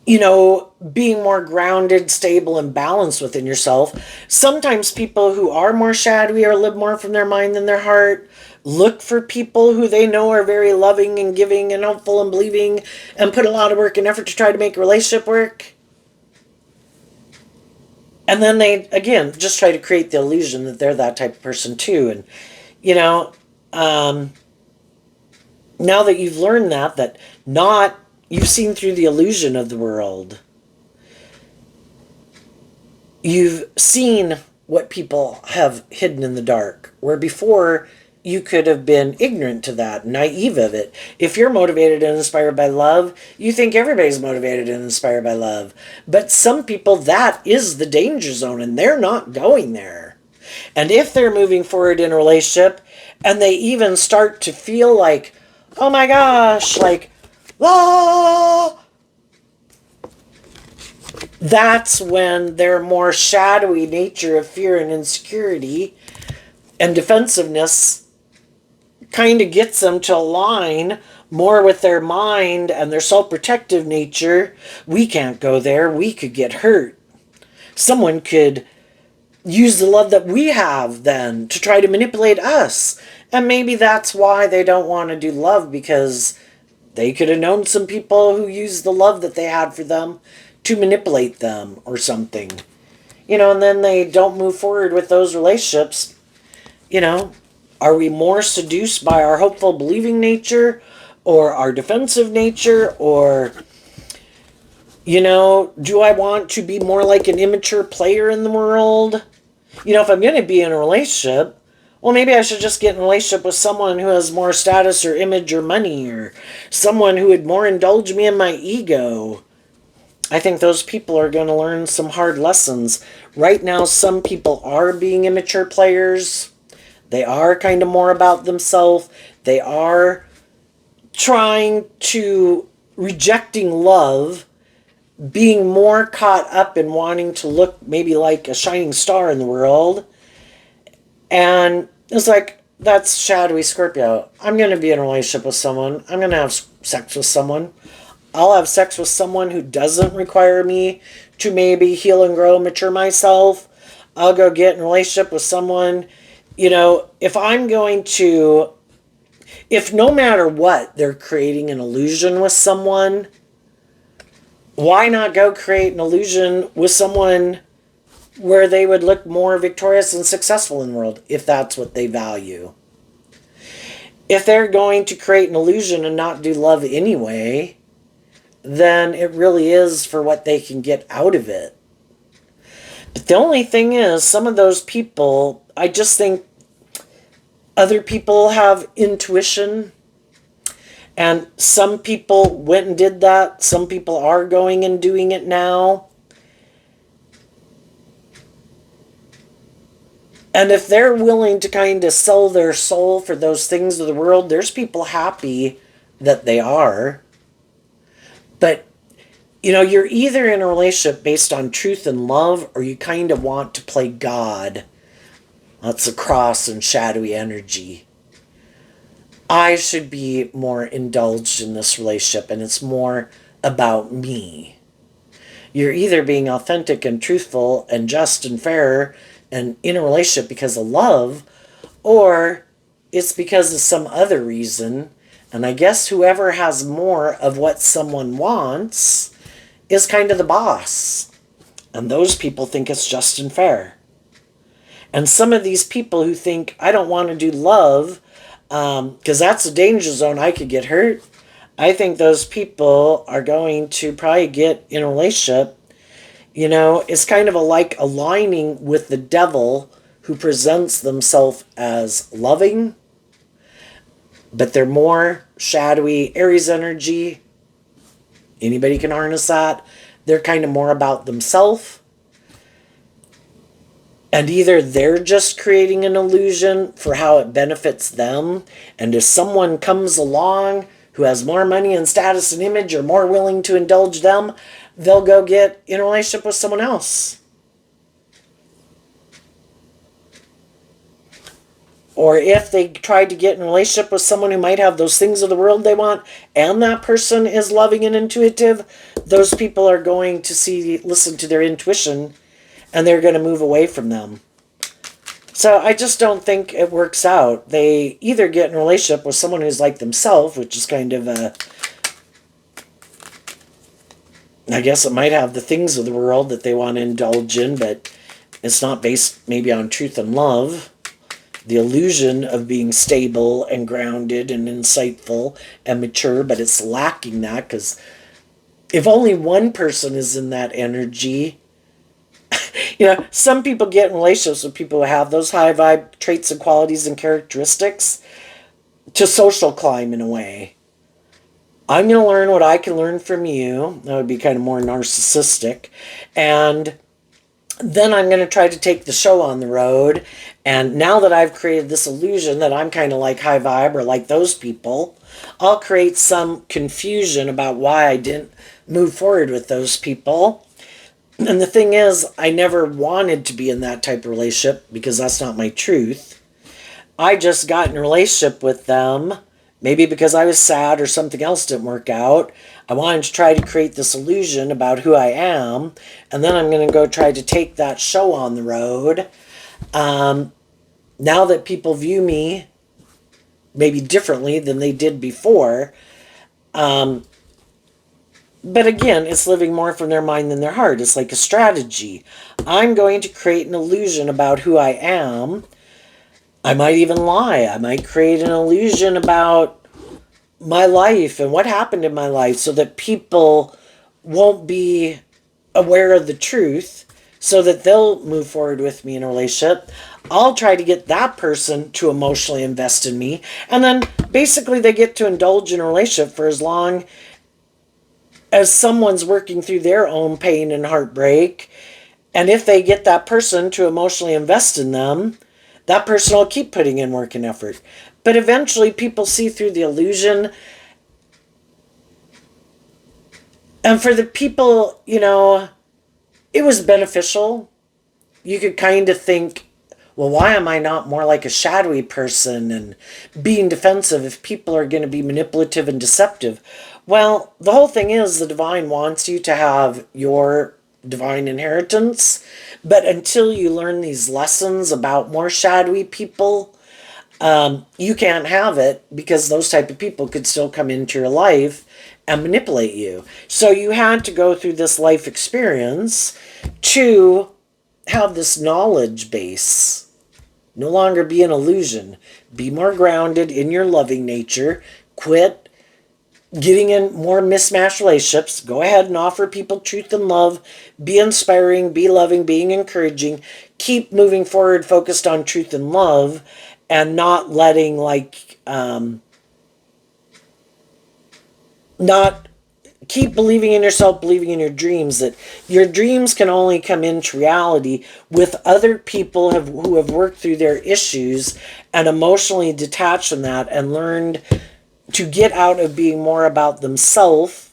being more grounded, stable, and balanced within yourself. Sometimes people who are more shadowy or live more from their mind than their heart look for people who they know are very loving and giving and hopeful and believing and put a lot of work and effort to try to make a relationship work. And then they, again, just try to create the illusion that they're that type of person too. And now that you've learned that you've seen through the illusion of the world, you've seen what people have hidden in the dark, where before you could have been ignorant to that, naive of it. If you're motivated and inspired by love, you think everybody's motivated and inspired by love. But some people, that is the danger zone, and they're not going there. And if they're moving forward in a relationship, and they even start to feel like, oh my gosh, like, ah, that's when their more shadowy nature of fear and insecurity and defensiveness kind of gets them to align more with their mind and their self-protective nature, we can't go there. We could get hurt. Someone could use the love that we have then to try to manipulate us. And maybe that's why they don't want to do love, because they could have known some people who used the love that they had for them to manipulate them or something. And then they don't move forward with those relationships. Are we more seduced by our hopeful, believing nature or our defensive nature? Or, do I want to be more like an immature player in the world? If I'm going to be in a relationship, well, maybe I should just get in a relationship with someone who has more status or image or money, or someone who would more indulge me in my ego. I think those people are going to learn some hard lessons. Right now, some people are being immature players. They are kind of more about themselves. They are trying to rejecting love, being more caught up in wanting to look maybe like a shining star in the world. And it's like, that's shadowy Scorpio. I'm going to be in a relationship with someone. I'm going to have sex with someone. I'll have sex with someone who doesn't require me to maybe heal and grow and mature myself. I'll go get in a relationship with someone. If I'm going to, if no matter what, they're creating an illusion with someone, why not go create an illusion with someone where they would look more victorious and successful in the world, if that's what they value? If they're going to create an illusion and not do love anyway, then it really is for what they can get out of it. But the only thing is, some of those people, I just think other people have intuition. And some people went and did that. Some people are going and doing it now. And if they're willing to kind of sell their soul for those things of the world, there's people happy that they are. But, you're either in a relationship based on truth and love, or you kind of want to play God. That's a cross and shadowy energy. I should be more indulged in this relationship, and it's more about me. You're either being authentic and truthful and just and fair and in a relationship because of love, or it's because of some other reason. And I guess whoever has more of what someone wants is kind of the boss. And those people think it's just and fair. And some of these people who think, I don't want to do love because that's a danger zone, I could get hurt. I think those people are going to probably get in a relationship. It's kind of like aligning with the devil, who presents themselves as loving, but they're more shadowy Aries energy. Anybody can harness that. They're kind of more about themselves. And either they're just creating an illusion for how it benefits them, and if someone comes along who has more money and status and image, or more willing to indulge them, they'll go get in a relationship with someone else. Or if they tried to get in a relationship with someone who might have those things of the world they want, and that person is loving and intuitive, those people are going to listen to their intuition, and they're going to move away from them. So I just don't think it works out. They either get in a relationship with someone who's like themselves, which is kind of I guess it might have the things of the world that they want to indulge in, but it's not based maybe on truth and love. The illusion of being stable and grounded and insightful and mature, but it's lacking that, because if only one person is in that energy, some people get in relationships with people who have those high vibe traits and qualities and characteristics to social climb in a way. I'm going to learn what I can learn from you. That would be kind of more narcissistic. And then I'm going to try to take the show on the road. And now that I've created this illusion that I'm kind of like high vibe or like those people, I'll create some confusion about why I didn't move forward with those people. And the thing is, I never wanted to be in that type of relationship because that's not my truth. I just got in a relationship with them Maybe because I was sad or something else didn't work out. I wanted to try to create this illusion about who I am. And then I'm going to go try to take that show on the road. Now that people view me maybe differently than they did before. But again, it's living more from their mind than their heart. It's like a strategy. I'm going to create an illusion about who I am. I might even lie. I might create an illusion about my life and what happened in my life so that people won't be aware of the truth, so that they'll move forward with me in a relationship. I'll try to get that person to emotionally invest in me. And then basically they get to indulge in a relationship for as long as someone's working through their own pain and heartbreak. And if they get that person to emotionally invest in them, that person will keep putting in work and effort. But eventually people see through the illusion. And for the people, it was beneficial. You could kind of think, well, why am I not more like a shadowy person and being defensive if people are going to be manipulative and deceptive? Well, the whole thing is the divine wants you to have your divine inheritance, but until you learn these lessons about more shadowy people, you can't have it, because those type of people could still come into your life and manipulate you. So you had to go through this life experience to have this knowledge base. No longer be an illusion. Be more grounded in your loving nature. Quit getting in more mismatched relationships. Go ahead and offer people truth and love. Be inspiring, be loving, being encouraging. Keep moving forward, focused on truth and love, and not letting not keep believing in yourself, believing in your dreams, that your dreams can only come into reality with other people who have worked through their issues and emotionally detached from that and learned to get out of being more about themselves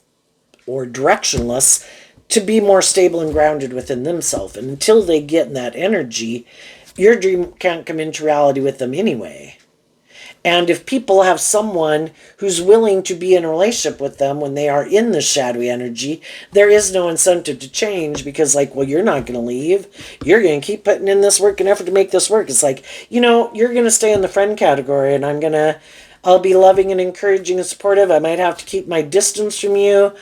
or directionless to be more stable and grounded within themselves. And until they get in that energy, your dream can't come into reality with them anyway. And if people have someone who's willing to be in a relationship with them when they are in the shadowy energy, there is no incentive to change, because well, you're not going to leave. You're going to keep putting in this work and effort to make this work. It's like, you're going to stay in the friend category, and I'll be loving and encouraging and supportive. I might have to keep my distance from you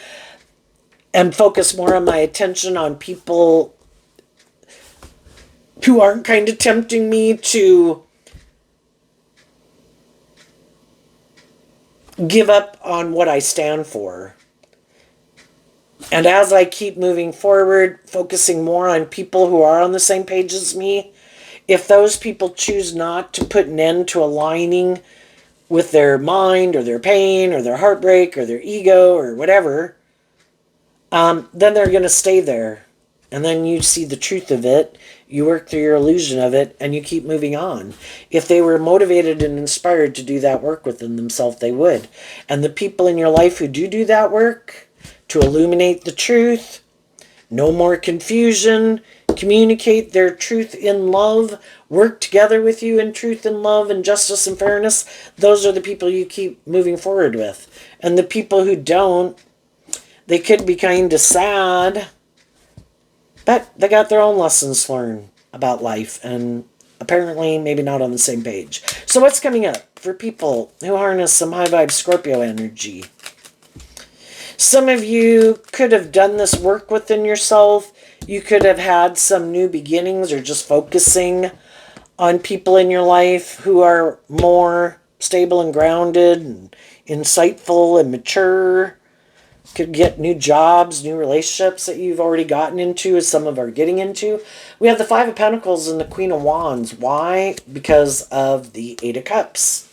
and focus more on my attention on people who aren't kind of tempting me to give up on what I stand for. And as I keep moving forward, focusing more on people who are on the same page as me, if those people choose not to put an end to aligning with their mind or their pain or their heartbreak or their ego or whatever, then they're going to stay there. And then you see the truth of it, you work through your illusion of it, and you keep moving on. If they were motivated and inspired to do that work within themselves, they would. And the people in your life who do that work, to illuminate the truth, no more confusion, communicate their truth in love, work together with you in truth and love and justice and fairness, those are the people you keep moving forward with. And the people who don't, they could be kind of sad, but they got their own lessons learned about life, and apparently maybe not on the same page. So what's coming up for people who harness some high vibe Scorpio energy? Some of you could have done this work within yourself. You could have had some new beginnings, or just focusing on people in your life who are more stable and grounded and insightful and mature. Could get new jobs, new relationships that you've already gotten into, as some of are getting into. We have the Five of Pentacles and the Queen of Wands. Why? Because of the Eight of Cups.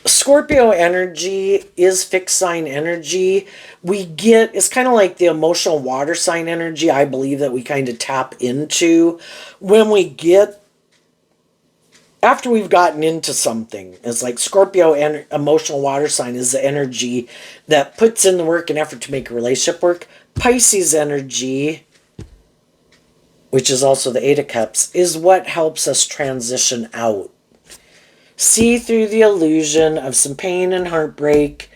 Scorpio energy is fixed sign energy. It's kind of like the emotional water sign energy, I believe, that we kind of tap into when we get, after we've gotten into something. It's like Scorpio emotional water sign is the energy that puts in the work and effort to make a relationship work. Pisces energy, which is also the Eight of Cups, is what helps us transition out. see through the illusion of some pain and heartbreak,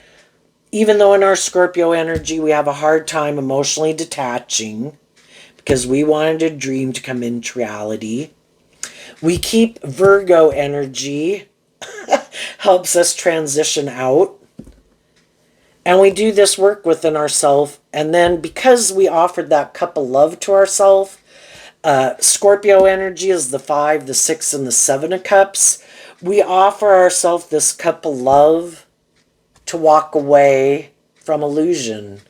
even though in our Scorpio energy we have a hard time emotionally detaching because we wanted a dream to come into reality. We keep Virgo energy, helps us transition out. And we do this work within ourselves. And then because we offered that cup of love to ourselves, Scorpio energy is the 5, the 6, and the 7 of cups. We offer ourselves this cup of love to walk away from illusion,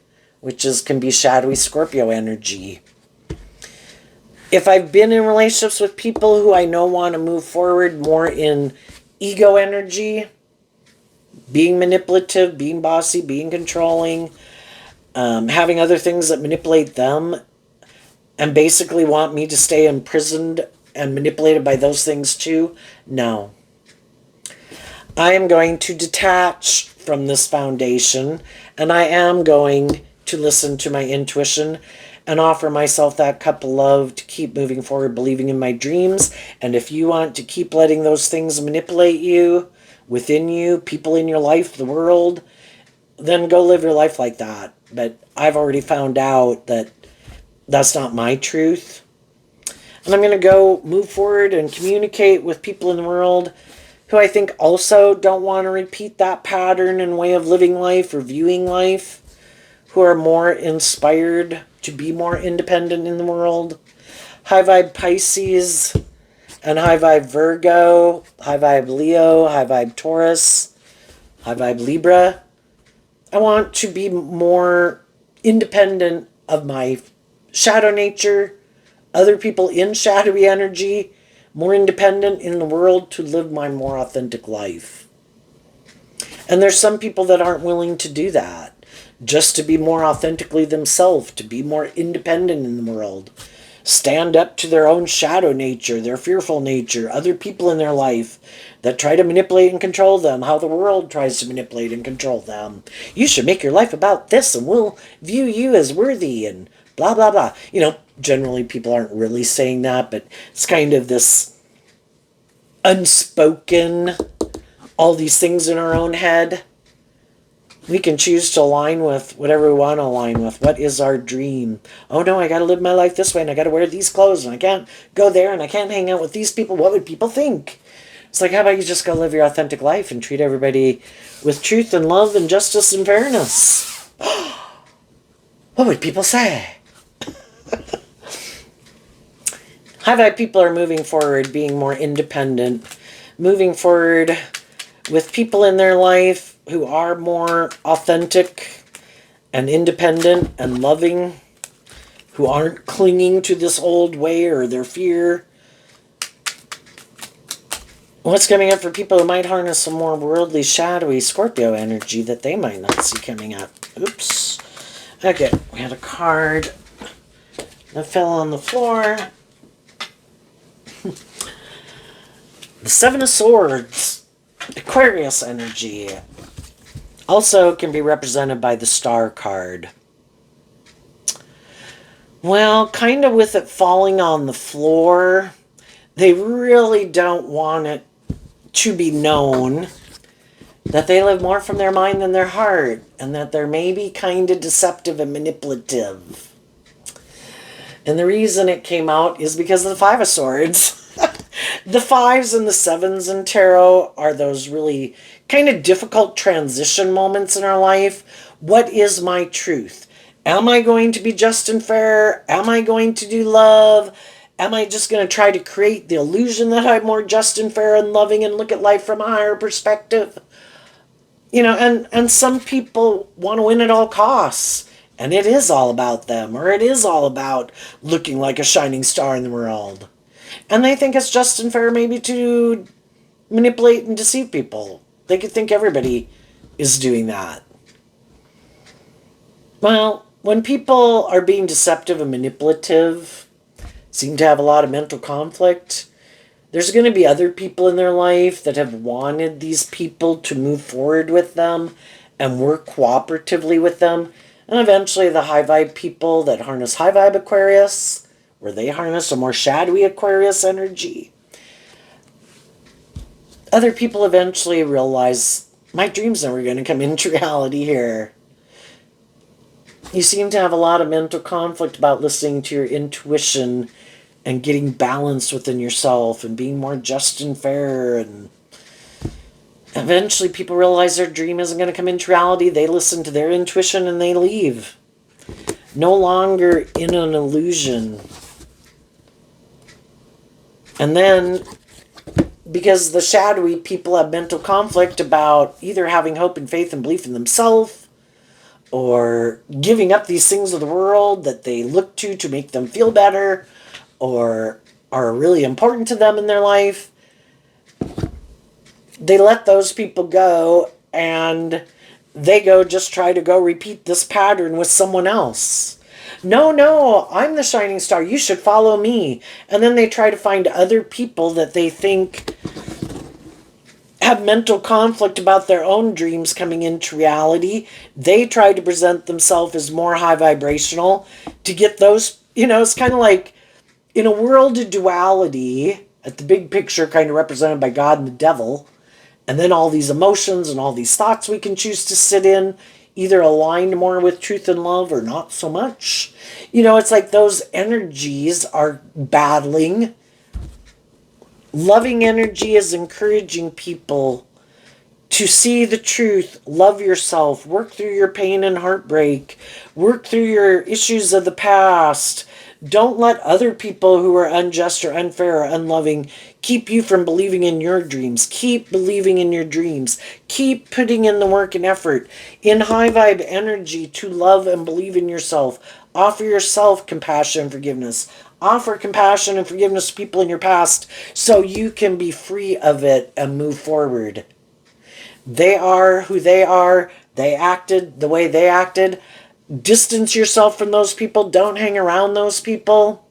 which can be shadowy Scorpio energy. If I've been in relationships with people who I know want to move forward more in ego energy, being manipulative, being bossy, being controlling, having other things that manipulate them, and basically want me to stay imprisoned and manipulated by those things too, no. I am going to detach from this foundation, and I am going to listen to my intuition and offer myself that cup of love to keep moving forward, believing in my dreams. And if you want to keep letting those things manipulate you, within you, people in your life, the world, then go live your life like that. But I've already found out that that's not my truth. And I'm going to go move forward and communicate with people in the world who I think also don't want to repeat that pattern and way of living life or viewing life, who are more inspired to be more independent in the world. High vibe Pisces and high vibe Virgo, high vibe Leo, high vibe Taurus, high vibe Libra. I want to be more independent of my shadow nature, other people in shadowy energy, more independent in the world to live my more authentic life. And there's some people that aren't willing to do that, just to be more authentically themselves, to be more independent in the world, stand up to their own shadow nature, their fearful nature, other people in their life that try to manipulate and control them, how the world tries to manipulate and control them. You should make your life about this and we'll view you as worthy and blah, blah, blah. You know, generally people aren't really saying that, but it's kind of this unspoken, all these things in our own head. We can choose to align with whatever we want to align with. What is our dream? Oh no, I got to live my life this way and I got to wear these clothes and I can't go there and I can't hang out with these people. What would people think? It's like, how about you just go live your authentic life and treat everybody with truth and love and justice and fairness? What would people say? High vibe people are moving forward, being more independent, moving forward with people in their life who are more authentic and independent and loving, who aren't clinging to this old way or their fear. What's coming up for people who might harness some more worldly, shadowy Scorpio energy that they might not see coming up? Oops. Okay, we had a card that fell on the floor. The 7 of Swords, Aquarius energy, also can be represented by the Star card. Well, kind of with it falling on the floor, they really don't want it to be known that they live more from their mind than their heart, and that they're maybe kind of deceptive and manipulative. And the reason it came out is because of the 5 of Swords. The 5s and the 7s in tarot are those really kind of difficult transition moments in our life. What is my truth? Am I going to be just and fair? Am I going to do love? Am I just going to try to create the illusion that I'm more just and fair and loving and look at life from a higher perspective? You know, and some people want to win at all costs. And it is all about them, or it is all about looking like a shining star in the world. And they think it's just and fair maybe to manipulate and deceive people. They could think everybody is doing that. Well, when people are being deceptive and manipulative, seem to have a lot of mental conflict, there's going to be other people in their life that have wanted these people to move forward with them and work cooperatively with them. And eventually the high vibe people that harness high vibe Aquarius, where they harness a more shadowy Aquarius energy, Other people eventually realize, my dream's never going to come into reality here. You seem to have a lot of mental conflict about listening to your intuition and getting balanced within yourself and being more just and fair. And eventually people realize their dream isn't going to come into reality. They listen to their intuition and they leave. No longer in an illusion. And then, because the shadowy people have mental conflict about either having hope and faith and belief in themselves, or giving up these things of the world that they look to make them feel better, or are really important to them in their life, they let those people go, and they go just try to go repeat this pattern with someone else. No, I'm the shining star. You should follow me. And then they try to find other people that they think have mental conflict about their own dreams coming into reality. They try to present themselves as more high vibrational to get those, it's kind of like in a world of duality, at the big picture kind of represented by God and the devil, and then all these emotions and all these thoughts we can choose to sit in, either aligned more with truth and love or not so much. It's like those energies are battling. Loving energy is encouraging people to see the truth, love yourself, work through your pain and heartbreak, work through your issues of the past. Don't let other people who are unjust or unfair or unloving keep you from believing in your dreams. Keep believing in your dreams. Keep putting in the work and effort in high vibe energy to love and believe in yourself. Offer yourself compassion and forgiveness. Offer compassion and forgiveness to people in your past so you can be free of it and move forward. They are who they are. They acted the way they acted. Distance yourself from those people. Don't hang around those people.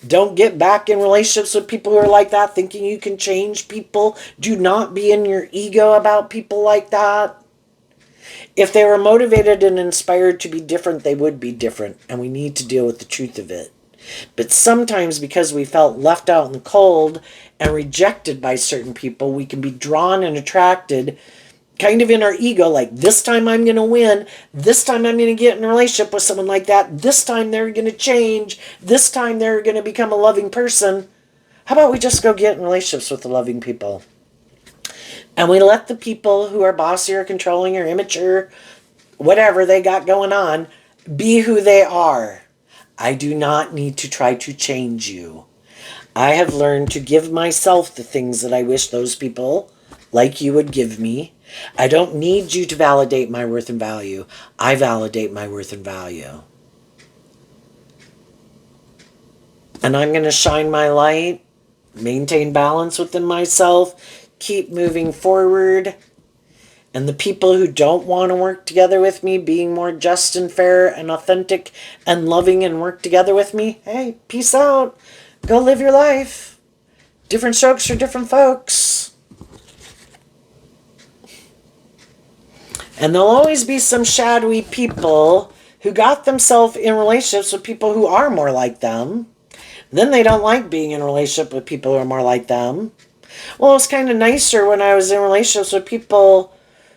Don't get back in relationships with people who are like that, thinking you can change people. Do not be in your ego about people like that. If they were motivated and inspired to be different, they would be different, and we need to deal with the truth of it. But sometimes, because we felt left out in the cold and rejected by certain people, we can be drawn and attracted kind of in our ego, like, this time I'm going to win, this time I'm going to get in a relationship with someone like that, this time they're going to change, this time they're going to become a loving person. How about we just go get in relationships with the loving people? And we let the people who are bossy or controlling or immature, whatever they got going on, be who they are. I do not need to try to change you. I have learned to give myself the things that I wish those people like you would give me. I don't need you to validate my worth and value. I validate my worth and value. And I'm going to shine my light, maintain balance within myself, keep moving forward. And the people who don't want to work together with me, being more just and fair and authentic and loving and work together with me, hey, peace out. Go live your life. Different strokes for different folks. And there'll always be some shadowy people who got themselves in relationships with people who are more like them. Then they don't like being in a relationship with people who are more like them. Well, it was kind of nicer when I was in relationships with people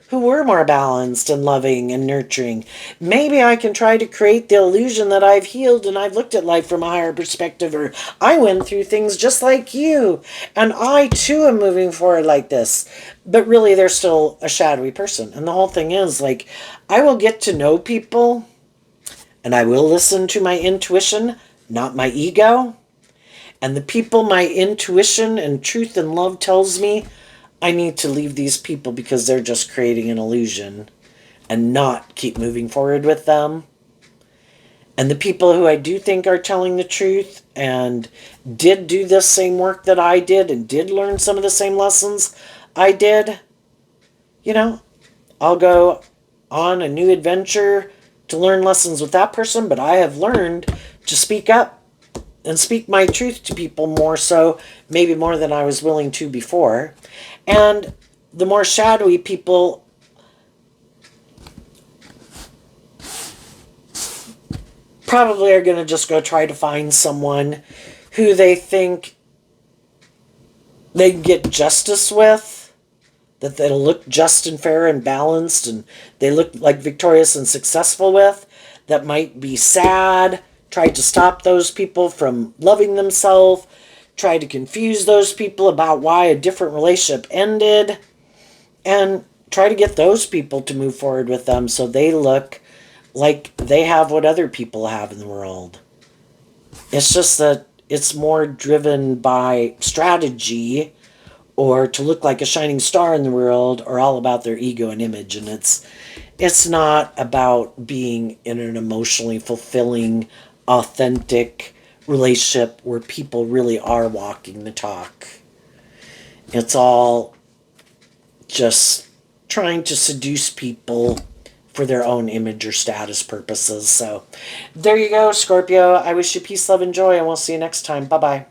who were more balanced and loving and nurturing. Maybe I can try to create the illusion that I've healed and I've looked at life from a higher perspective, or I went through things just like you, and I too am moving forward like this. But really, they're still a shadowy person. And the whole thing is, like, I will get to know people and I will listen to my intuition, not my ego. And the people my intuition and truth and love tells me, I need to leave these people because they're just creating an illusion, and not keep moving forward with them. And the people who I do think are telling the truth and did do this same work that I did and did learn some of the same lessons I did, I'll go on a new adventure to learn lessons with that person. But I have learned to speak up and speak my truth to people more so, maybe more than I was willing to before. And the more shadowy people probably are going to just go try to find someone who they think they can get justice with, that they'll look just and fair and balanced and they look like victorious and successful with, that might be sad, try to stop those people from loving themselves, try to confuse those people about why a different relationship ended, and try to get those people to move forward with them so they look like they have what other people have in the world. It's just that it's more driven by strategy or to look like a shining star in the world, or all about their ego and image. And it's not about being in an emotionally fulfilling, authentic relationship where people really are walking the talk. It's all just trying to seduce people for their own image or status purposes. So there you go, Scorpio. I wish you peace, love, and joy, and we'll see you next time. Bye-bye.